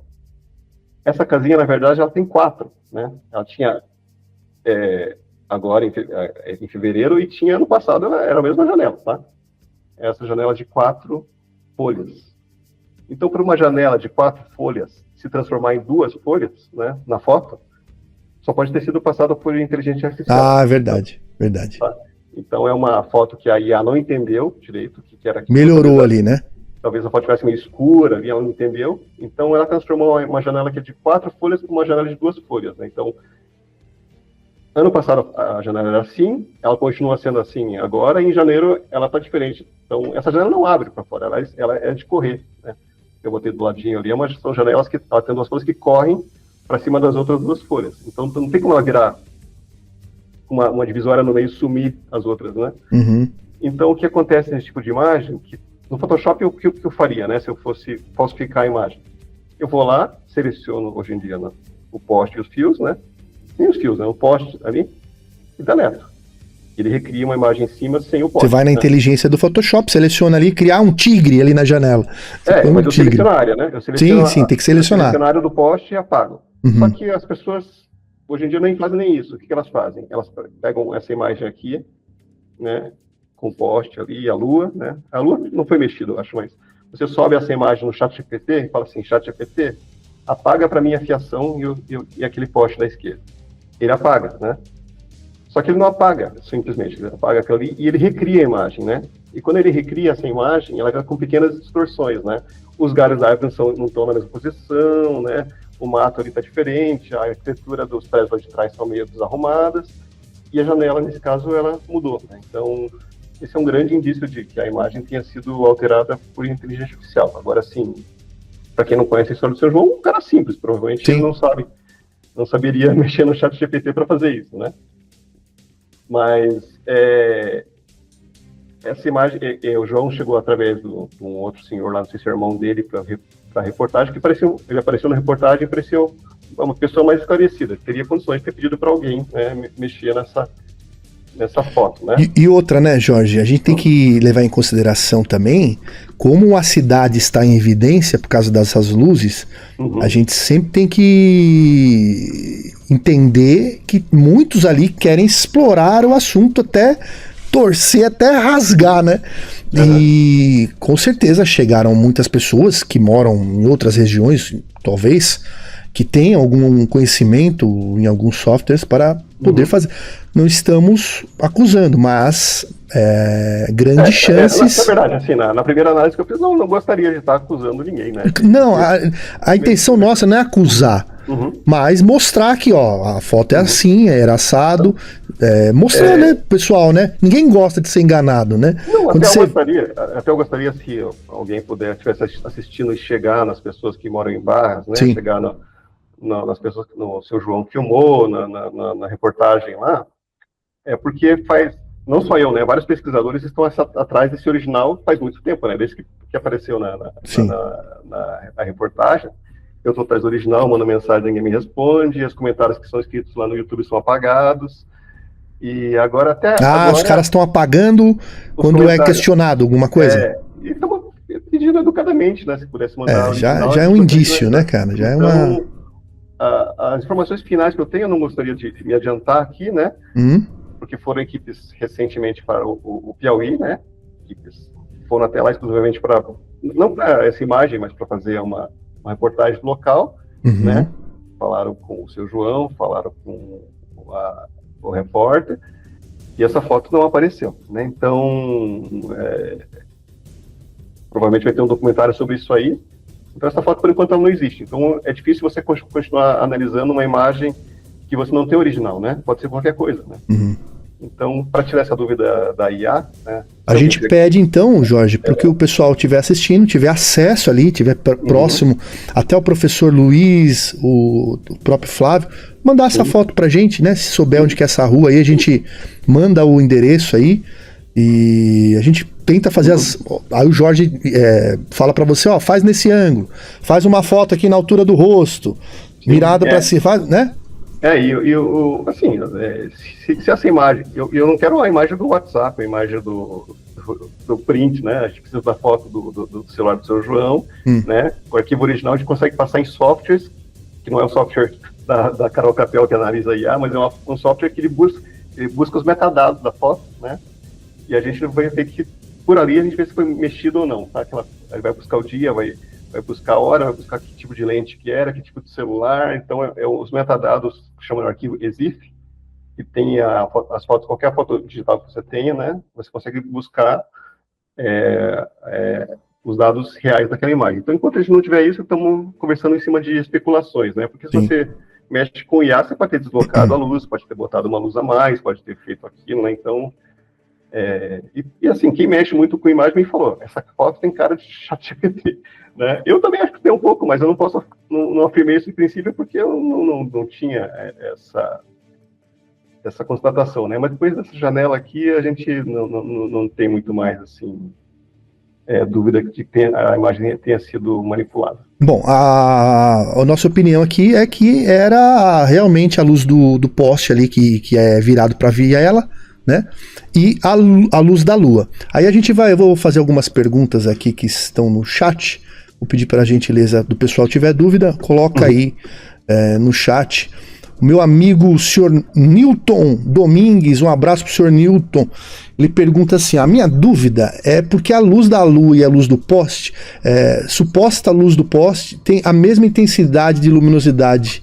Essa casinha, na verdade, ela tem 4, né? Ela tinha agora em fevereiro e tinha ano passado, era a mesma janela, tá? Essa janela de 4 folhas. Então, para uma janela de 4 folhas se transformar em 2 folhas, né, na foto, só pode ter sido passada por inteligência artificial. Ah, verdade. Tá? Então, é uma foto que a IA não entendeu direito o que era aquilo. Melhorou ali, né? Talvez a foto estivesse meio escura, ali ela não entendeu. Então, ela transformou uma janela que é de 4 folhas para uma janela de 2 folhas. Né? Então, ano passado a janela era assim, ela continua sendo assim agora, e em janeiro ela está diferente. Então, essa janela não abre para fora, ela é de correr, né? Eu botei do ladinho ali, são janelas que ela tem 2 folhas que correm para cima das outras 2 folhas. Então, não tem como ela virar uma divisória no meio e sumir as outras, né? Uhum. Então, o que acontece nesse tipo de imagem, que no Photoshop, o que eu faria, né, se eu fosse falsificar a imagem? Eu vou lá, seleciono hoje em dia, né, o poste e os fios, né? Nem os fios, né? O poste ali, e deleto. Ele recria uma imagem em cima sem o poste. Você vai na inteligência do Photoshop, seleciona ali, criar um tigre ali na janela. Mas eu seleciono a área, né? Sim, tem que selecionar. Eu seleciono a área do poste e apago. Uhum. Só que as pessoas, hoje em dia, nem fazem nem isso. O que elas fazem? Elas pegam essa imagem aqui, né? Com o poste ali, a lua, né? A lua não foi mexida, eu acho, mas você sobe essa imagem no ChatGPT e fala assim, ChatGPT, apaga para mim a fiação e aquele poste da esquerda. Ele apaga, né? Só que ele não apaga, simplesmente, ele apaga aquilo ali e ele recria a imagem, né? E quando ele recria essa imagem, ela fica com pequenas distorções, né? Os galhos da árvore não estão na mesma posição, né? O mato ali está diferente, a arquitetura dos prédios lá de trás são meio desarrumadas. e a janela, nesse caso, ela mudou, né? Então, esse é um grande indício de que a imagem tenha sido alterada por inteligência artificial. Agora, sim, para quem não conhece a história do São João, um cara simples, provavelmente Sim. ele não saberia mexer no chat GPT para fazer isso, né? Mas essa imagem, o João chegou através de um outro senhor lá, não sei se é irmão dele, para a reportagem, que ele apareceu na reportagem e pareceu uma pessoa mais esclarecida, teria condições de ter pedido para alguém, né, mexer nessa foto, né? E outra, né, Jorge? A gente tem que levar em consideração também como a cidade está em evidência por causa dessas luzes. A gente sempre tem que entender que muitos ali querem explorar o assunto até torcer, até rasgar, né? E com certeza chegaram muitas pessoas que moram em outras regiões, talvez, que tenham algum conhecimento em alguns softwares para poder fazer. Não estamos acusando, mas grandes chances... Na verdade, assim, na primeira análise que eu fiz, não gostaria de estar acusando ninguém, né? Não, a intenção nossa não é acusar, mas mostrar que, ó, a foto é assim, era assado, mostrar, né, pessoal, né? Ninguém gosta de ser enganado, né? Não, até eu gostaria se alguém estivesse assistindo e chegar nas pessoas que moram em Barras, né? Sim. Chegar nas pessoas que o seu João filmou na reportagem lá, porque não só eu, né? Vários pesquisadores estão atrás desse original faz muito tempo, né? Desde que apareceu na reportagem. Eu estou atrás do original, mando mensagem, ninguém me responde, os comentários que são escritos lá no YouTube são apagados. E agora os caras estão apagando quando é questionado alguma coisa? E estamos pedindo educadamente, né? Se pudesse mandar. Já é um indício, né, cara? Já então, é uma... As informações finais que eu tenho, eu não gostaria de me adiantar aqui, né? Porque foram equipes recentemente para o Piauí, né? Equipes foram até lá exclusivamente não para essa imagem, mas para fazer uma reportagem local, né? Falaram com o seu João, falaram com o repórter, e essa foto não apareceu, né? Então, provavelmente vai ter um documentário sobre isso aí. Então, essa foto, por enquanto, ela não existe. Então, é difícil você continuar analisando uma imagem que você não tem original, né? Pode ser qualquer coisa, né? Então, para tirar essa dúvida da IA, né? A gente pede, então, Jorge, porque o pessoal estiver assistindo, tiver acesso ali, tiver próximo, até o professor Luiz, o próprio Flávio, mandar essa foto pra gente, né? Se souber onde que é essa rua aí, a gente manda o endereço aí e a gente tenta fazer Aí o Jorge fala pra você, ó, faz nesse ângulo, faz uma foto aqui na altura do rosto, virada pra cima, faz, né? Assim, se essa imagem, eu não quero a imagem do WhatsApp, a imagem do print, né? A gente precisa da foto do celular do seu João, né? O arquivo original a gente consegue passar em softwares, que não é um software da Carol Capel que analisa a IA, mas é um software que ele busca os metadados da foto, né? E a gente vai ver que por ali a gente vê se foi mexido ou não, tá? Aí vai buscar o dia, vai buscar a hora, vai buscar que tipo de lente que era, que tipo de celular. Então, os metadados, chama no arquivo EXIF, que tem as fotos, qualquer foto digital que você tenha, né? Você consegue buscar os dados reais daquela imagem. Então, enquanto a gente não tiver isso, estamos conversando em cima de especulações, né? Porque se você mexe com IA, você pode ter deslocado a luz, pode ter botado uma luz a mais, pode ter feito aquilo, né? Então, assim, quem mexe muito com imagem me falou, essa foto tem cara de ChatGPT, né? Eu também acho que tem um pouco, mas eu não afirmei isso em princípio porque eu não tinha essa constatação, né? Mas depois dessa janela aqui, a gente não tem muito mais, assim, dúvida de que a imagem tenha sido manipulada. Bom, a nossa opinião aqui é que era realmente a luz do poste ali que é virado para viela, né? E a luz da lua. Aí eu vou fazer algumas perguntas aqui que estão no chat. Vou pedir para a gentileza do pessoal, tiver dúvida, coloca aí no chat. O meu amigo, o senhor Newton Domingues, um abraço pro senhor Newton. Ele pergunta assim: a minha dúvida é porque a luz da lua e a luz do poste, suposta luz do poste, tem a mesma intensidade de luminosidade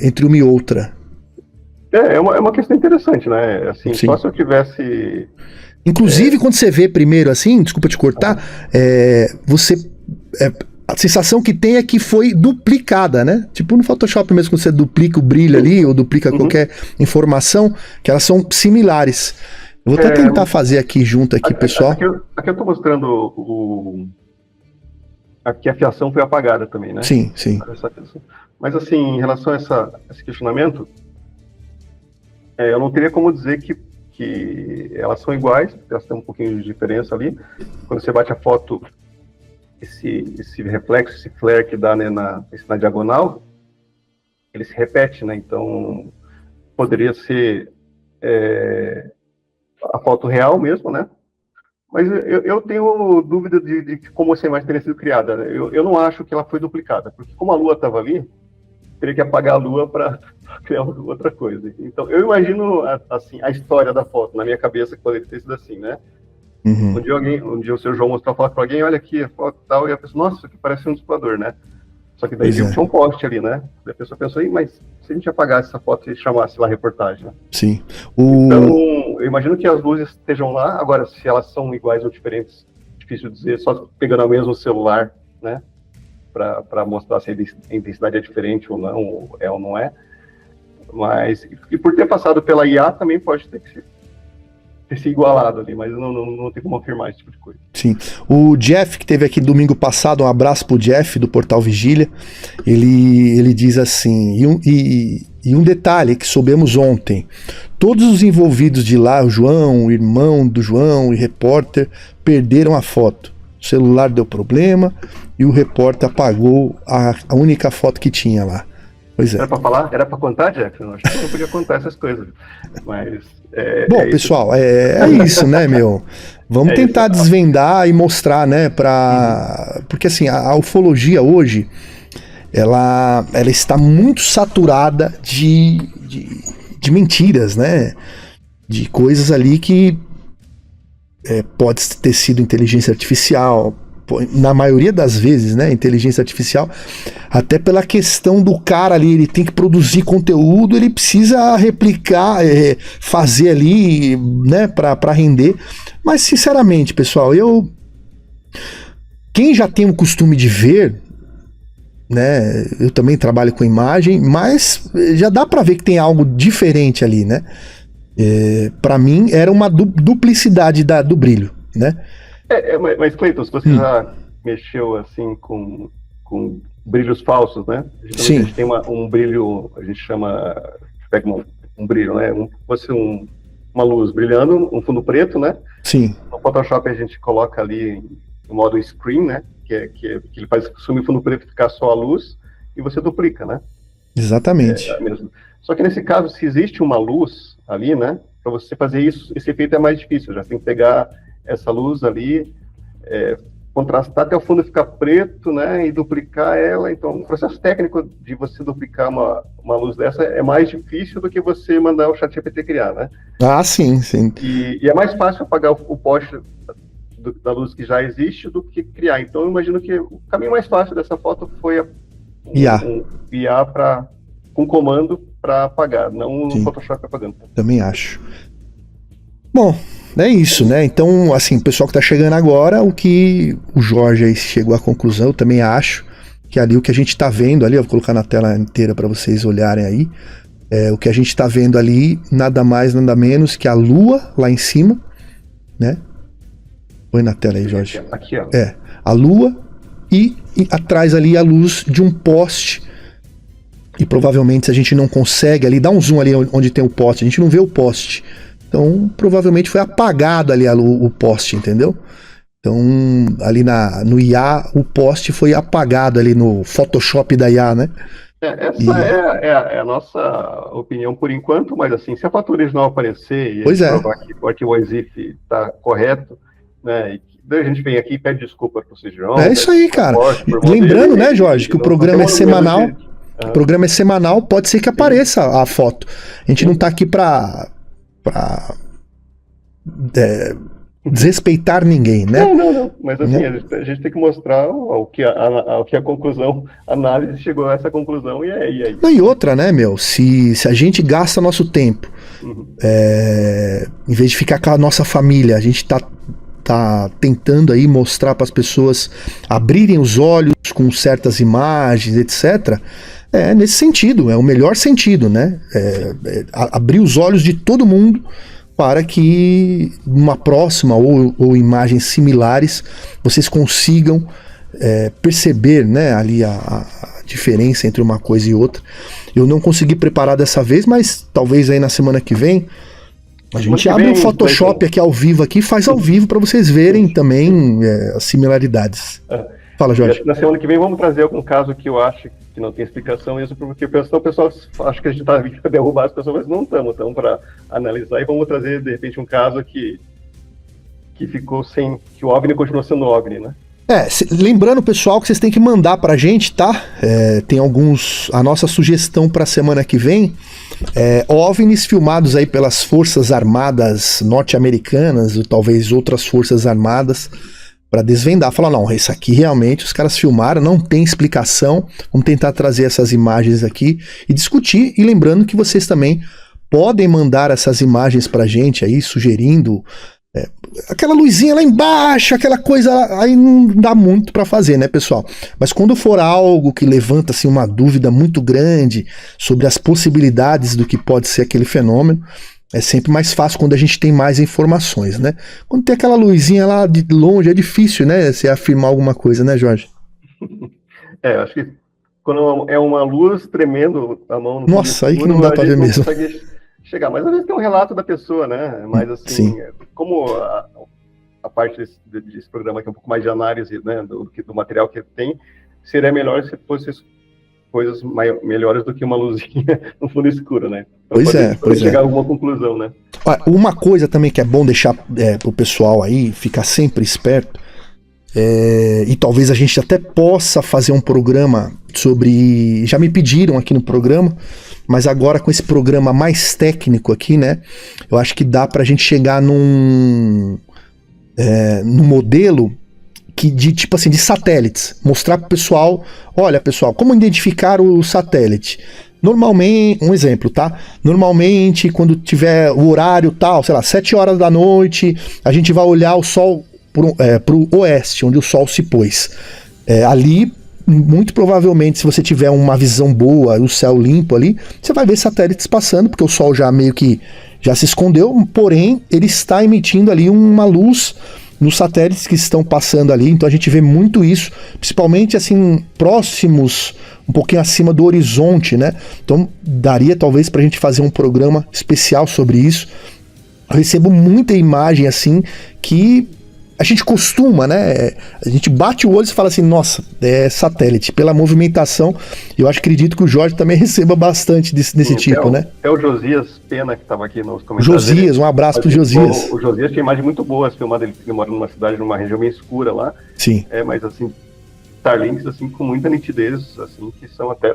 entre uma e outra. É uma questão interessante, né? Assim, só se eu tivesse... Inclusive, quando você vê primeiro assim, desculpa te cortar, você a sensação que tem é que foi duplicada, né? Tipo no Photoshop mesmo, quando você duplica o brilho ali, ou duplica qualquer informação, que elas são similares. Eu vou até tentar fazer aqui junto, aqui, pessoal. Aqui eu tô mostrando aqui a fiação foi apagada também, né? Sim, sim. Mas assim, em relação a esse questionamento, eu não teria como dizer que elas são iguais, porque elas têm um pouquinho de diferença ali. Quando você bate a foto, esse reflexo, esse flare que dá, né, na diagonal, ele se repete, né? Então, poderia ser a foto real mesmo, né? Mas eu tenho dúvida de como essa imagem teria sido criada. Eu não acho que ela foi duplicada, porque como a Lua estava ali, teria que apagar a Lua para criar outra coisa. Então, eu imagino assim, a história da foto, na minha cabeça, que poderia ter sido assim, né? Um dia o seu João mostrou a foto para alguém, olha aqui, a foto e tal, e a pessoa, nossa, isso aqui parece um disparador, né? Só que daí tinha um poste ali, né? Daí a pessoa pensou, mas se a gente apagasse essa foto e chamasse lá a reportagem, né? Sim. Então, eu imagino que as luzes estejam lá, agora, se elas são iguais ou diferentes, difícil dizer, só pegando o mesmo celular, né? Para mostrar se a intensidade é diferente ou não, ou não é. Mas, e por ter passado pela IA, também pode ter se igualado ali, mas não tem como afirmar esse tipo de coisa. Sim. O Jeff, que teve aqui domingo passado, um abraço pro Jeff, do Portal Vigília, ele diz assim, e um detalhe que soubemos ontem, todos os envolvidos de lá, o João, o irmão do João e repórter, perderam a foto. O celular deu problema e o repórter apagou a única foto que tinha lá. Pois é. Era pra falar? Era pra contar, Jeff? Eu acho que eu não podia contar essas coisas. Mas. Bom, pessoal, é isso, né, meu? Vamos tentar desvendar e mostrar, né? Porque assim, a ufologia hoje, ela está muito saturada de mentiras, né? De coisas ali que pode ter sido inteligência artificial. Na maioria das vezes, né, inteligência artificial, até pela questão do cara ali, ele tem que produzir conteúdo, ele precisa replicar, fazer ali, né, para render. Mas sinceramente, pessoal, quem já tem o costume de ver, né, eu também trabalho com imagem, mas já dá para ver que tem algo diferente ali, né? Para mim era uma duplicidade do brilho, né? Mas Cleiton, se você já mexeu assim com brilhos falsos, né? Sim. A gente tem um brilho, a gente chama, pega um brilho, né? Uma luz brilhando, um fundo preto, né? Sim. No Photoshop a gente coloca ali no modo screen, né? Que ele faz sumir o fundo preto e ficar só a luz, e você duplica, né? Exatamente. Mesmo. Só que nesse caso, se existe uma luz ali, né? Para você fazer isso, esse efeito é mais difícil, já tem que pegar essa luz ali, contrastar até o fundo ficar preto, né, e duplicar ela. Então, o processo técnico de você duplicar uma luz dessa é mais difícil do que você mandar o ChatGPT criar, né? Ah, sim, sim. E é mais fácil apagar o poste da luz que já existe do que criar. Então, eu imagino que o caminho mais fácil dessa foto foi IA com comando para apagar, não o Photoshop apagando. Também acho. Bom, é isso, né? Então, assim, o pessoal que tá chegando agora, o que o Jorge aí chegou à conclusão, eu também acho que ali o que a gente tá vendo ali, eu vou colocar na tela inteira para vocês olharem aí, o que a gente tá vendo ali, nada mais, nada menos que a Lua lá em cima, né? Põe na tela aí, Jorge. Aqui, ó. A Lua e atrás ali a luz de um poste. E provavelmente se a gente não consegue ali, dá um zoom ali onde tem o poste, a gente não vê o poste. Então, provavelmente foi apagado ali o poste, entendeu? Então, ali no IA, o poste foi apagado ali no Photoshop da IA, né? Essa é a nossa opinião por enquanto, mas assim, se a foto original aparecer e provar que o arquivo EXIF está correto, né, e daí a gente vem aqui e pede desculpa para o João. É isso aí, cara. Lembrando, né, Jorge, que o programa é semanal. O programa é semanal, pode ser que apareça a foto. A gente não está aqui para desrespeitar ninguém, né? Não. Mas assim, a gente tem que mostrar o que a conclusão, a análise chegou a essa conclusão e aí. Não, e outra, né, meu? Se a gente gasta nosso tempo, em vez de ficar com a nossa família, a gente tá tá tentando aí mostrar para as pessoas abrirem os olhos com certas imagens, etc., é nesse sentido, é o melhor sentido, né? Abrir os olhos de todo mundo para que numa próxima ou imagens similares vocês consigam perceber, né, ali a diferença entre uma coisa e outra. Eu não consegui preparar dessa vez, mas talvez aí na semana que vem a gente abre um Photoshop aqui ao vivo aqui, faz ao vivo para vocês verem também as similaridades. Fala, Jorge. Acho que na semana que vem vamos trazer algum caso que eu acho que não tem explicação, isso porque o pessoal acha que a gente está vindo para derrubar as pessoas, mas não estamos para analisar, e vamos trazer de repente um caso que ficou sem, que o OVNI continua sendo OVNI, né? Lembrando, pessoal, que vocês têm que mandar pra gente, tá? Tem a nossa sugestão pra semana que vem, OVNIs filmados aí pelas Forças Armadas norte-americanas, ou talvez outras Forças Armadas, pra desvendar. Falar, não, isso aqui realmente os caras filmaram, não tem explicação, vamos tentar trazer essas imagens aqui e discutir, e lembrando que vocês também podem mandar essas imagens pra gente aí, sugerindo aquela luzinha lá embaixo, aquela coisa, aí não dá muito para fazer, né, pessoal? Mas quando for algo que levanta assim uma dúvida muito grande sobre as possibilidades do que pode ser aquele fenômeno, é sempre mais fácil quando a gente tem mais informações, né? Quando tem aquela luzinha lá de longe, é difícil, né, você afirmar alguma coisa, né, Jorge? Acho que quando é uma luz tremendo a mão no Nossa, aí que não dá para ver mesmo. Chegar, mas às vezes tem um relato da pessoa, né? Mas assim, como a parte desse programa aqui é um pouco mais de análise, né, do material que tem, seria melhor se fosse coisas melhores do que uma luzinha no fundo escuro, né? Pra chegar a alguma conclusão, né? Uma coisa também que é bom deixar pro pessoal aí ficar sempre esperto, e talvez a gente até possa fazer um programa sobre, já me pediram aqui no programa, mas agora com esse programa mais técnico aqui, né, eu acho que dá pra gente chegar num modelo de tipo assim, de satélites, mostrar pro pessoal, olha pessoal, como identificar o satélite. Normalmente, um exemplo, tá? Normalmente quando tiver o horário tal, sei lá, 7 horas da noite, a gente vai olhar o sol pro oeste, onde o sol se pôs. Ali, muito provavelmente, se você tiver uma visão boa, o céu limpo ali, você vai ver satélites passando, porque o sol já meio que já se escondeu, porém, ele está emitindo ali uma luz nos satélites que estão passando ali, então a gente vê muito isso, principalmente assim, próximos, um pouquinho acima do horizonte, né? Então, daria talvez pra gente fazer um programa especial sobre isso. Eu recebo muita imagem assim, que a gente costuma, né? A gente bate o olho e fala assim, nossa, é satélite. Pela movimentação, eu acredito que o Jorge também receba bastante desse tipo, né? É o Josias Pena que estava aqui nos comentários. Josias, um abraço pro Josias. O Josias tinha imagem muito boa, filmada, ele mora numa cidade, numa região bem escura lá. Sim. Mas assim, Starlinks assim, com muita nitidez, assim, que são até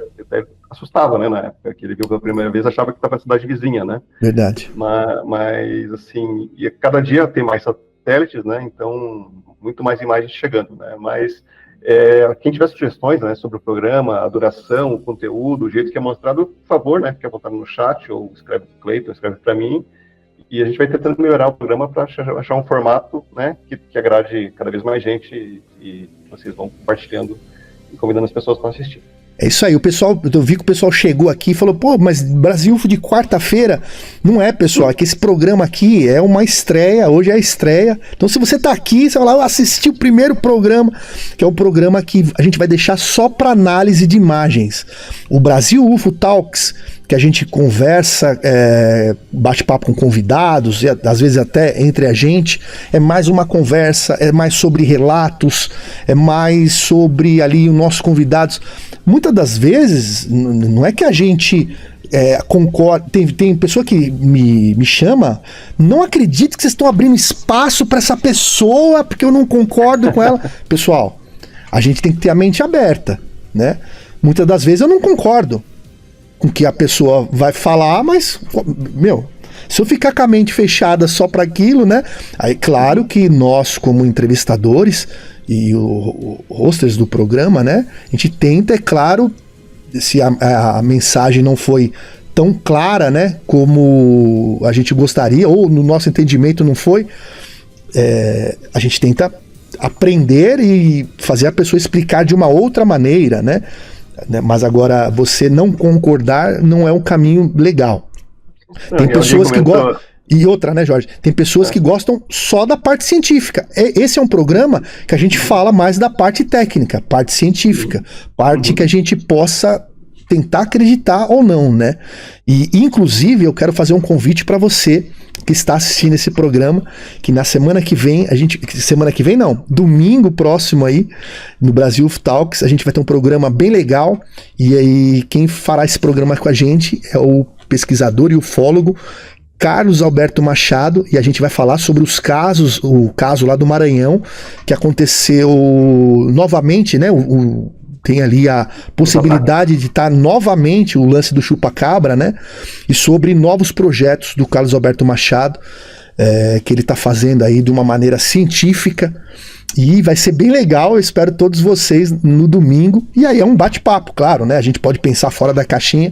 assustava, né? Na época que ele viu pela primeira vez, achava que estava na cidade vizinha, né? Verdade. Mas assim, e cada dia tem mais satélites, né? Então, muito mais imagens chegando, né? Mas quem tiver sugestões, né, sobre o programa, a duração, o conteúdo, o jeito que é mostrado, por favor, né? Quer botar no chat ou escreve para o Cleiton, escreve para mim, e a gente vai tentando melhorar o programa para achar um formato, né, que agrade cada vez mais gente e vocês vão compartilhando e convidando as pessoas para assistir. É isso aí, eu vi que o pessoal chegou aqui e falou, pô, mas Brasil UFO de quarta-feira? Não é, pessoal, é que esse programa aqui é uma estreia, hoje é a estreia. Então se você tá aqui, você vai lá assistir o primeiro programa, que é o programa que a gente vai deixar só para análise de imagens. O Brasil UFO Talks, que a gente conversa, bate papo com convidados, e às vezes até entre a gente, é mais uma conversa, é mais sobre relatos, é mais sobre ali os nossos convidados. Muitas das vezes, não é que a gente concorda, tem pessoa que me chama, não acredito que vocês estão abrindo espaço para essa pessoa, porque eu não concordo com ela. Pessoal, a gente tem que ter a mente aberta, né? Muitas das vezes eu não concordo com o que a pessoa vai falar, mas, se eu ficar com a mente fechada só para aquilo, né? Aí, claro que nós, como entrevistadores e o hosters do programa, né? A gente tenta, é claro, se a mensagem não foi tão clara, né? Como a gente gostaria, ou no nosso entendimento não foi, a gente tenta aprender e fazer a pessoa explicar de uma outra maneira, né? Mas agora, você não concordar não é um caminho legal. Tem pessoas que gostam. E outra, né, Jorge? Tem pessoas que gostam só da parte científica. Esse é um programa que a gente fala mais da parte técnica, parte científica, parte que a gente possa tentar acreditar ou não, né? E, inclusive, eu quero fazer um convite para você que está assistindo esse programa, que na semana que vem, semana que vem não, domingo próximo aí, no Brasil Talks, a gente vai ter um programa bem legal, e aí quem fará esse programa com a gente é o pesquisador e ufólogo Carlos Alberto Machado, e a gente vai falar sobre os casos, o caso lá do Maranhão, que aconteceu novamente, né? Tem ali a possibilidade de estar novamente o lance do chupa-cabra, né? E sobre novos projetos do Carlos Alberto Machado, que ele está fazendo aí de uma maneira científica. E vai ser bem legal, eu espero todos vocês no domingo. E aí é um bate-papo, claro, né? A gente pode pensar fora da caixinha,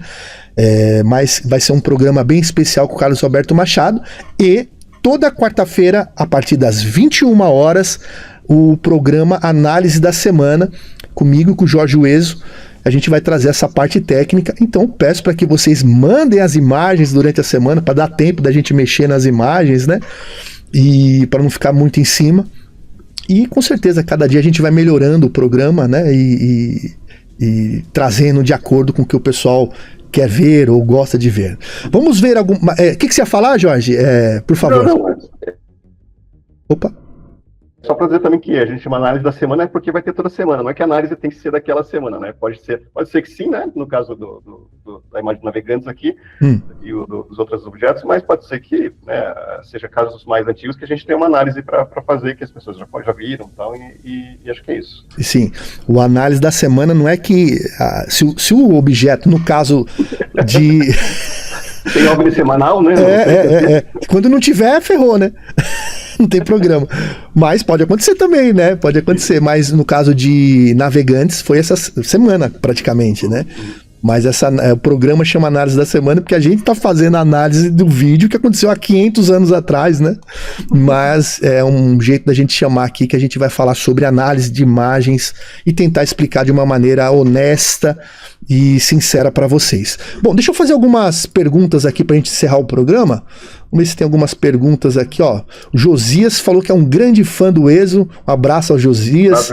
mas vai ser um programa bem especial com o Carlos Alberto Machado. E toda quarta-feira, a partir das 21 horas, o programa Análise da Semana, comigo e com o Jorge Ueso. A gente vai trazer essa parte técnica, então peço para que vocês mandem as imagens durante a semana, para dar tempo da gente mexer nas imagens, né? E para não ficar muito em cima. E com certeza, cada dia a gente vai melhorando o programa, né? E trazendo de acordo com o que o pessoal quer ver ou gosta de ver. Vamos ver alguma... O que você ia falar, Jorge? Por favor. Não. Opa. Só para dizer também que a gente chama análise da semana porque vai ter toda semana, não é que a análise tem que ser daquela semana, né? Pode ser que sim, né? No caso da imagem de navegantes aqui e dos outros objetos, mas pode ser que, né, seja casos mais antigos que a gente tem uma análise para fazer, que as pessoas já viram e tal, e acho que é isso. Sim, o análise da semana não é que... se o objeto, no caso de... Tem OVNI semanal, né? Quando não tiver, ferrou, né? Não tem programa. Mas pode acontecer também, né? Pode acontecer. Mas no caso de navegantes, foi essa semana, praticamente, né? Mas o programa chama Análise da Semana porque a gente tá fazendo a análise do vídeo que aconteceu há 500 anos atrás, né? Mas é um jeito da gente chamar aqui, que a gente vai falar sobre análise de imagens e tentar explicar de uma maneira honesta e sincera para vocês. Bom, deixa eu fazer algumas perguntas aqui pra gente encerrar o programa. Vamos ver se tem algumas perguntas aqui, ó. O Josias falou que é um grande fã do Ueso. Um abraço ao Josias.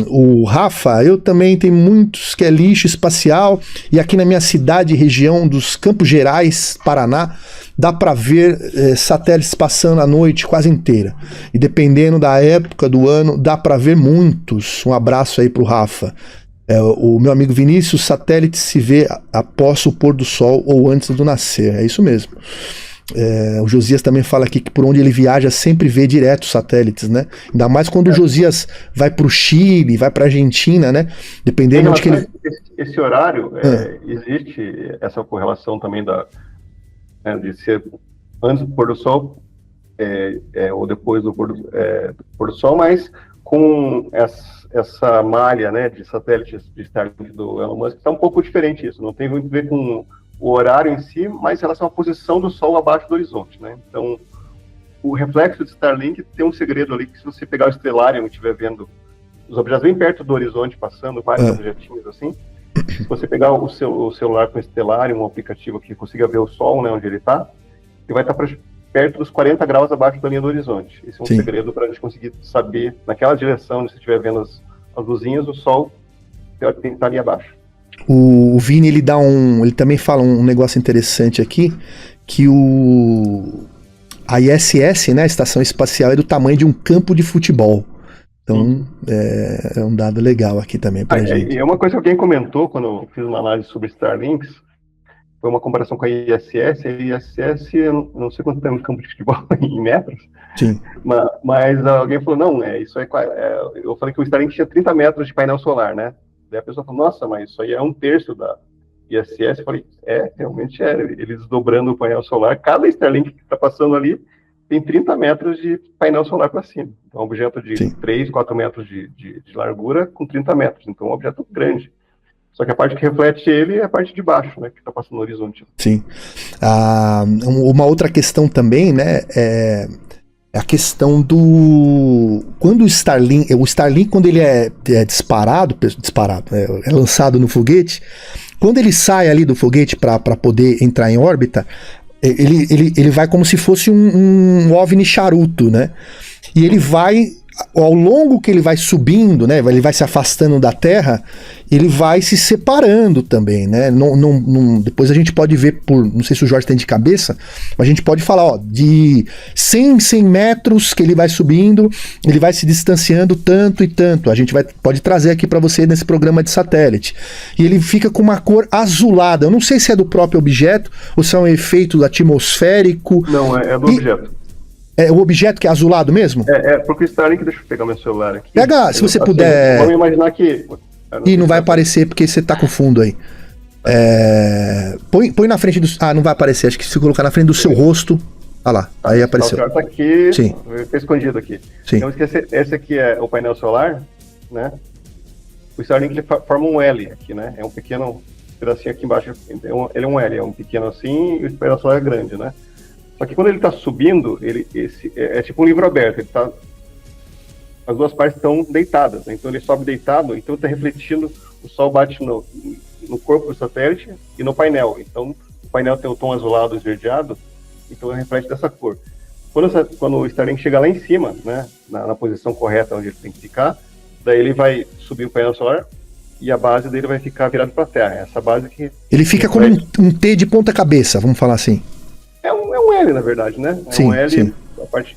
O Rafa, eu também tenho muitos que é lixo espacial. E aqui na minha cidade, região dos Campos Gerais, Paraná, dá para ver satélites passando a noite quase inteira. E dependendo da época do ano, dá para ver muitos. Um abraço aí pro Rafa. O meu amigo Vinícius, satélite se vê após o pôr do sol ou antes do nascer. É isso mesmo. O Josias também fala aqui que por onde ele viaja sempre vê direto satélites, né? Ainda mais quando o Josias vai para o Chile, vai para a Argentina, né? Dependendo de que ele... Esse horário, existe essa correlação também de ser antes do pôr do sol ou depois do pôr do sol, mas com essa malha, né, de satélites de Starlink do Elon Musk, está um pouco diferente isso. Não tem muito a ver com o horário em si, mas em relação à posição do Sol abaixo do horizonte, né? Então, o reflexo de Starlink tem um segredo ali, que se você pegar o Stellarium e estiver vendo os objetos bem perto do horizonte, passando vários objetinhos assim, se você pegar o celular com o Stellarium, um aplicativo que consiga ver o Sol, né, onde ele está, ele vai estar perto dos 40 graus abaixo da linha do horizonte. Esse é um segredo para a gente conseguir saber, naquela direção, onde você estiver vendo as luzinhas, o Sol tem que estar ali abaixo. O Vini, ele também fala um negócio interessante aqui, que a ISS, né, a Estação Espacial, é do tamanho de um campo de futebol. Então, é um dado legal aqui também pra gente. É uma coisa que alguém comentou quando eu fiz uma análise sobre Starlinks, foi uma comparação com a ISS. A ISS, eu não sei quanto tem um campo de futebol em metros. Sim. Mas alguém falou, não, isso aí eu falei que o Starlink tinha 30 metros de painel solar, né? Daí a pessoa falou, nossa, mas isso aí é 1/3 da ISS. Eu falei, realmente eles dobrando o painel solar, cada Starlink que está passando ali tem 30 metros de painel solar para cima. Então, um objeto de 3, 4 metros de largura com 30 metros. Então, é um objeto grande. Só que a parte que reflete ele é a parte de baixo, né, que está passando no horizonte. Sim. Uma outra questão também, né, É a questão do... Quando o Starlink quando ele é disparado, é lançado no foguete, quando ele sai ali do foguete para poder entrar em órbita, ele vai como se fosse um OVNI charuto, né? E ele vai, ao longo que ele vai subindo, né? Ele vai se afastando da Terra, ele vai se separando também, né? Depois a gente pode ver não sei se o Jorge tem de cabeça, mas a gente pode falar, ó, de 100 metros que ele vai subindo, ele vai se distanciando tanto e tanto. A gente pode trazer aqui para você nesse programa de satélite. E ele fica com uma cor azulada. Eu não sei se é do próprio objeto ou se é um efeito atmosférico. Não, é do objeto. É o objeto que é azulado mesmo? Porque o Starlink, deixa eu pegar meu celular aqui. Pega, se você puder. Vamos imaginar que... E não vai aparecer porque você tá com fundo aí. Põe na frente do... Ah, não vai aparecer. Acho que se colocar na frente do seu rosto... Ah lá, aí apareceu. Tá aqui, sim. Tá escondido aqui. Sim. Então, esse aqui é o painel solar, né? O Starlink ele forma um L aqui, né? É um pequeno pedacinho aqui embaixo. Ele é um L, é um pequeno assim, e o painel solar é grande, né? Só que quando ele está subindo, é tipo um livro aberto. As duas partes estão deitadas, né? Então ele sobe deitado, então está refletindo, o sol bate no corpo do satélite e no painel. Então o painel tem o tom azulado, esverdeado, então ele reflete dessa cor. Quando o Starlink chega lá em cima, né, na posição correta onde ele tem que ficar, daí ele vai subir o painel solar e a base dele vai ficar virada para a Terra. Essa base que... Ele fica como um T de ponta cabeça, vamos falar assim. É um L, na verdade, né? Sim, um L, sim.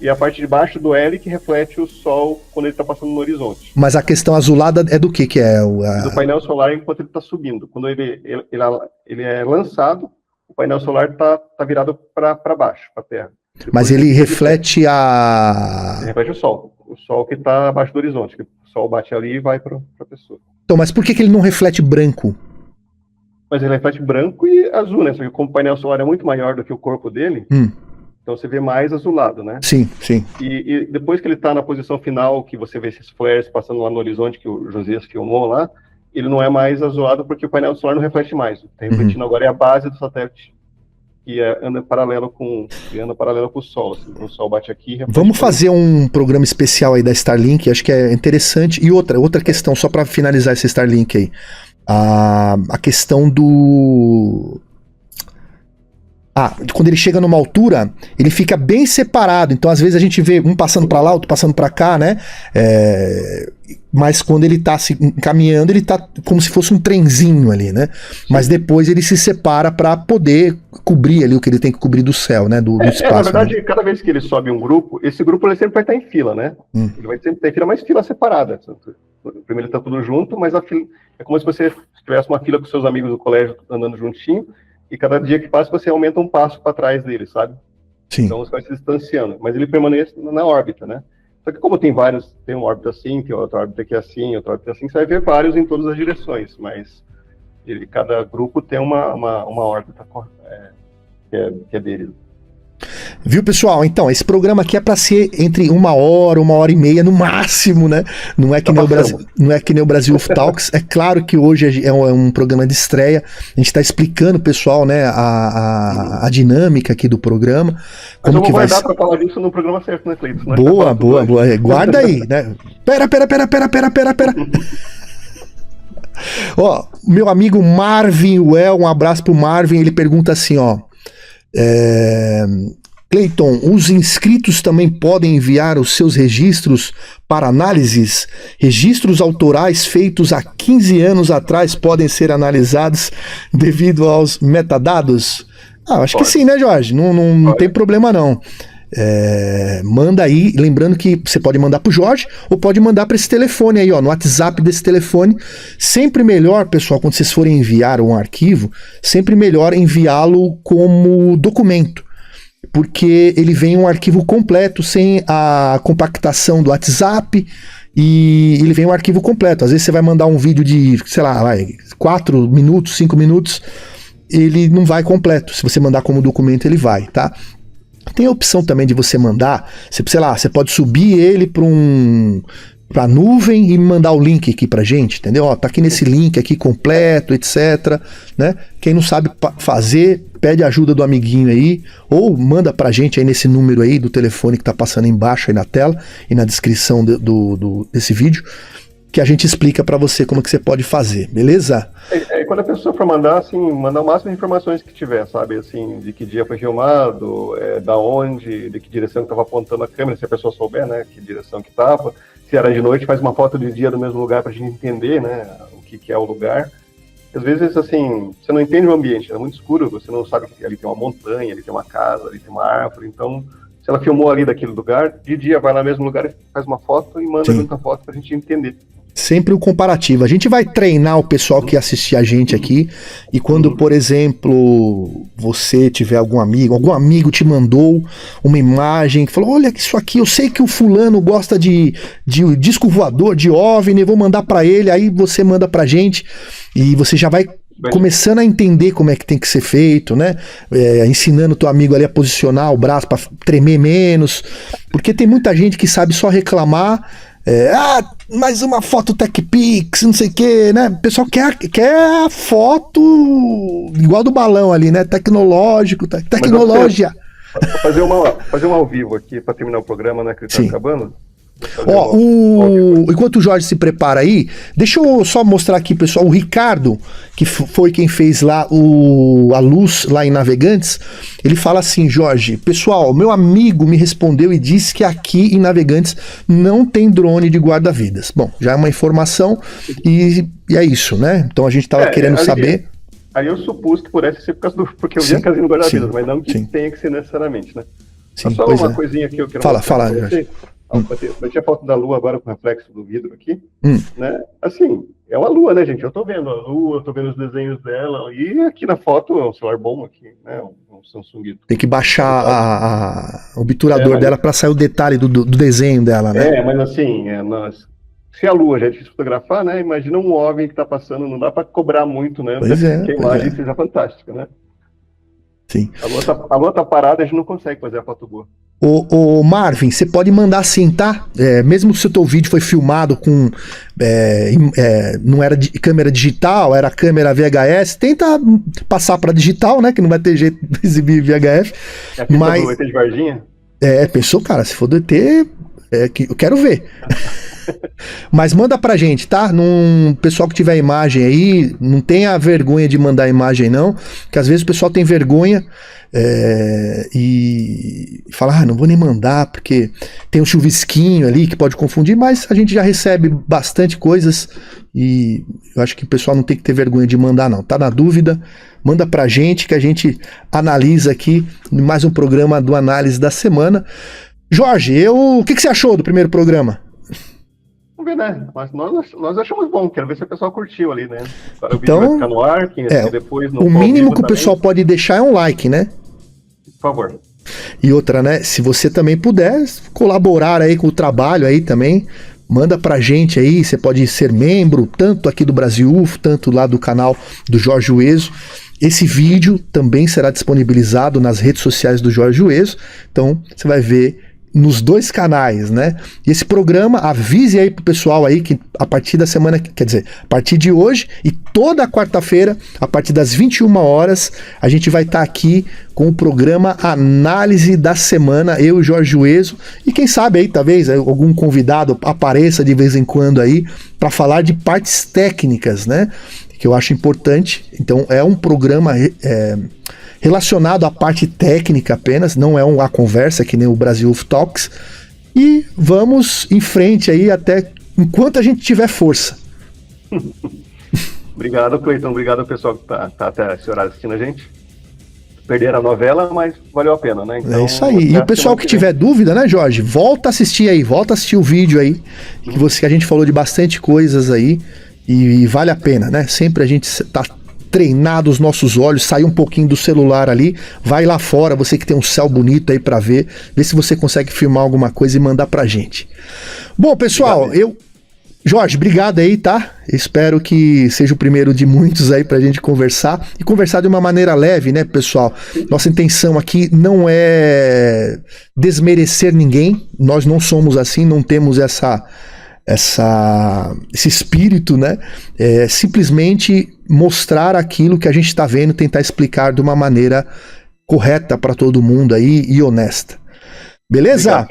A parte de baixo do L que reflete o Sol quando ele está passando no horizonte. Mas a questão azulada é do que é? Do painel solar enquanto ele está subindo. Quando ele é lançado, o painel solar está virado para baixo, para a Terra. Mas ele reflete Ele reflete o Sol que está abaixo do horizonte, que o Sol bate ali e vai para a pessoa. Então, mas por que ele não reflete branco? Mas ele reflete branco e azul, né? Só que como o painel solar é muito maior do que o corpo dele, então você vê mais azulado, né? Sim, sim. E depois que ele está na posição final, que você vê esses flares passando lá no horizonte, que o Josias filmou lá, ele não é mais azulado porque o painel solar não reflete mais. O que está refletindo agora é a base do satélite, que anda paralelo com o Sol. Assim. O Sol bate aqui... Vamos fazer um programa especial aí da Starlink, acho que é interessante. E outra questão, só para finalizar esse Starlink aí. A questão do... quando ele chega numa altura, ele fica bem separado. Então, às vezes, a gente vê um passando para lá, outro passando para cá, né? Mas quando ele tá se encaminhando, ele tá como se fosse um trenzinho ali, né? Mas depois ele se separa para poder cobrir ali o que ele tem que cobrir do céu, né? Do espaço. Na verdade, né? cada vez que ele sobe um grupo, esse grupo ele sempre vai estar em fila, né? Ele vai sempre ter fila, mas fila separada. Primeiro ele tá tudo junto, mas a fila é como se você tivesse uma fila com seus amigos do colégio andando juntinho, e cada dia que passa você aumenta um passo para trás dele, sabe? Sim. Então você vai se distanciando, mas ele permanece na órbita, né? Só que como tem vários, tem uma órbita assim, tem outra órbita que é assim, outra órbita assim, você vai ver vários em todas as direções, mas cada grupo tem uma órbita que é dele. Viu, pessoal? Então, esse programa aqui é para ser entre 1h e meia no máximo, né? Não é que nem o Brasil of Talks. É claro que hoje é um programa de estreia. A gente está explicando, pessoal, né, a dinâmica aqui do programa. Como que vai dar para falar disso no programa certo, né, Cleiton? Boa. Guarda aí, né? Pera. Ó, meu amigo Marvin Well, um abraço pro Marvin. Ele pergunta assim, ó. Cleiton, os inscritos também podem enviar os seus registros para análises? Registros autorais feitos há 15 anos atrás podem ser analisados devido aos metadados? Acho que sim, né, Jorge? Não tem problema não. Manda aí, lembrando que você pode mandar pro Jorge ou pode mandar para esse telefone aí, ó, no WhatsApp desse telefone. Sempre melhor, pessoal, quando vocês forem enviar um arquivo, sempre melhor enviá-lo como documento, porque ele vem um arquivo completo, sem a compactação do WhatsApp, e ele vem um arquivo completo. Às vezes você vai mandar um vídeo de, sei lá, 4 minutos, 5 minutos, ele não vai completo. Se você mandar como documento, ele vai, tá? Tem a opção também de você mandar, sei lá, você pode subir ele para pra nuvem e mandar o link aqui pra gente, entendeu? Ó, tá aqui nesse link aqui completo, etc, né? Quem não sabe fazer, pede ajuda do amiguinho aí, ou manda pra gente aí nesse número aí do telefone que tá passando embaixo aí na tela e na descrição desse vídeo, que a gente explica pra você como que você pode fazer, beleza? Quando a pessoa for mandar, assim, mandar o máximo de informações que tiver, sabe? Assim, de que dia foi filmado, da onde, de que direção que estava apontando a câmera, se a pessoa souber, né, que direção que estava. Se era de noite, faz uma foto de dia do mesmo lugar pra gente entender, né, o que é o lugar. Às vezes, assim, você não entende o ambiente, é muito escuro, você não sabe que ali tem uma montanha, ali tem uma casa, ali tem uma árvore, então... Se ela filmou ali daquele lugar, de dia vai lá no mesmo lugar, faz uma foto e manda muita foto pra gente entender. Sempre o comparativo. A gente vai treinar o pessoal que assistir a gente aqui, e quando, por exemplo, você tiver algum amigo te mandou uma imagem que falou, olha isso aqui, eu sei que o fulano gosta de disco voador, de OVNI, vou mandar pra ele, aí você manda pra gente, e você já vai começando a entender como é que tem que ser feito, né? Ensinando o teu amigo ali a posicionar o braço pra tremer menos, porque tem muita gente que sabe só reclamar, mais uma foto TechPix, não sei o que, né? O pessoal quer a foto igual do balão ali, né? Tecnológico, tecnologia. Fazer uma ao vivo aqui para terminar o programa, né? Que tá acabando. Ó, enquanto o Jorge se prepara aí, deixa eu só mostrar aqui, pessoal, o Ricardo, que foi quem fez lá a luz lá em Navegantes, ele fala assim, Jorge, pessoal, meu amigo me respondeu e disse que aqui em Navegantes não tem drone de guarda-vidas. Bom, já é uma informação e é isso, né? Então a gente tava querendo saber. Aí eu supus que pudesse ser porque eu vi a casinha do guarda-vidas, mas não que tenha que ser necessariamente, né? Sim, só uma coisinha que eu quero mostrar. Fala, Jorge. Eu tinha foto da lua agora com reflexo do vidro aqui, né? Assim, é uma lua, né, gente? Eu tô vendo a lua, eu tô vendo os desenhos dela, e aqui na foto é um celular bom aqui, né? Um Samsung. Tem que baixar o obturador dela para sair o detalhe do desenho dela, né? Mas assim, se a lua já é difícil fotografar, né? Imagina um OVNI que tá passando, não dá para cobrar muito, né? Que a imagem seja fantástica, né? Sim. A lua tá parada, a gente não consegue fazer a foto boa. Ô Marvin, você pode mandar sim, tá? Mesmo se o teu vídeo foi filmado com não era de câmera digital, era câmera VHS, tenta passar para digital, né? Que não vai ter jeito de exibir VHF. Mas do ET de Varginha? Pensou, cara, se for do ET, eu quero ver. Mas manda pra gente, tá? Pessoal que tiver imagem aí, não tenha vergonha de mandar imagem não, que às vezes o pessoal tem vergonha e fala, não vou nem mandar porque tem um chuvisquinho ali que pode confundir, mas a gente já recebe bastante coisas e eu acho que o pessoal não tem que ter vergonha de mandar não, tá na dúvida, manda pra gente que a gente analisa aqui em mais um programa do Análise da Semana. Jorge, o que você achou do primeiro programa? Vamos ver, né? Mas nós achamos bom, quero ver se o pessoal curtiu ali, né? Agora o vídeo vai ficar no ar, depois no o mínimo que o pessoal pode deixar é um like, né? Por favor. E outra, né? Se você também puder colaborar aí com o trabalho aí também, manda pra gente aí, você pode ser membro, tanto aqui do Brasil UFO, tanto lá do canal do Jorge Ueso. Esse vídeo também será disponibilizado nas redes sociais do Jorge Ueso, então você vai ver nos dois canais, né? E esse programa, avise aí pro pessoal aí que a partir da semana, quer dizer, a partir de hoje e toda quarta-feira, a partir das 21 horas, a gente vai estar aqui com o programa Análise da Semana, eu e Jorge Ueso, e quem sabe aí, talvez, algum convidado apareça de vez em quando aí, para falar de partes técnicas, né? Que eu acho importante. Então é um programa relacionado à parte técnica apenas, não é uma conversa que nem o Brasil UFO Talks, e vamos em frente aí até enquanto a gente tiver força. Obrigado, Cleiton, obrigado ao pessoal que tá até esse horário assistindo a gente. Perderam a novela, mas valeu a pena, né? Então, é isso aí. E o pessoal que tiver dúvida, né, Jorge? Volta a assistir aí, volta a assistir o vídeo aí, que a gente falou de bastante coisas aí, e vale a pena, né? Sempre a gente tá treinado os nossos olhos, sair um pouquinho do celular ali, vai lá fora, você que tem um céu bonito aí pra ver, vê se você consegue filmar alguma coisa e mandar pra gente. Bom, pessoal, Jorge, obrigado aí, tá? Espero que seja o primeiro de muitos aí pra gente conversar, e conversar de uma maneira leve, né, pessoal? Nossa intenção aqui não é desmerecer ninguém, nós não somos assim, não temos esse espírito, né? Simplesmente mostrar aquilo que a gente está vendo, tentar explicar de uma maneira correta para todo mundo aí e honesta. Beleza?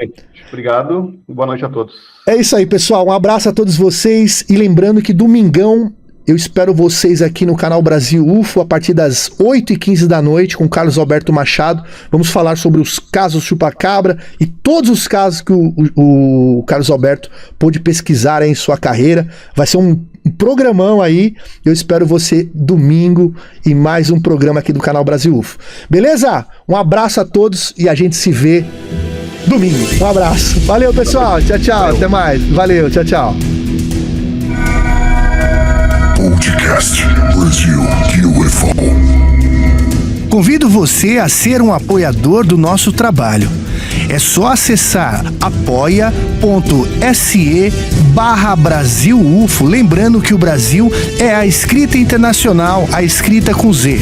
Obrigado e boa noite a todos. É isso aí, pessoal. Um abraço a todos vocês e lembrando que domingão eu espero vocês aqui no canal Brasil UFO a partir das 8h15 da noite com Carlos Alberto Machado. Vamos falar sobre os casos Chupacabra e todos os casos que o Carlos Alberto pôde pesquisar em sua carreira. Vai ser um programão aí. Eu espero você domingo em mais um programa aqui do canal Brasil UFO. Beleza? Um abraço a todos e a gente se vê domingo. Um abraço. Valeu, pessoal. Tchau, tchau. Até mais. Valeu. Tchau, tchau. Podcast Brasil UFO. Convido você a ser um apoiador do nosso trabalho. É só acessar apoia.se/Brasil UFO. Lembrando que o Brasil é a escrita internacional, a escrita com Z.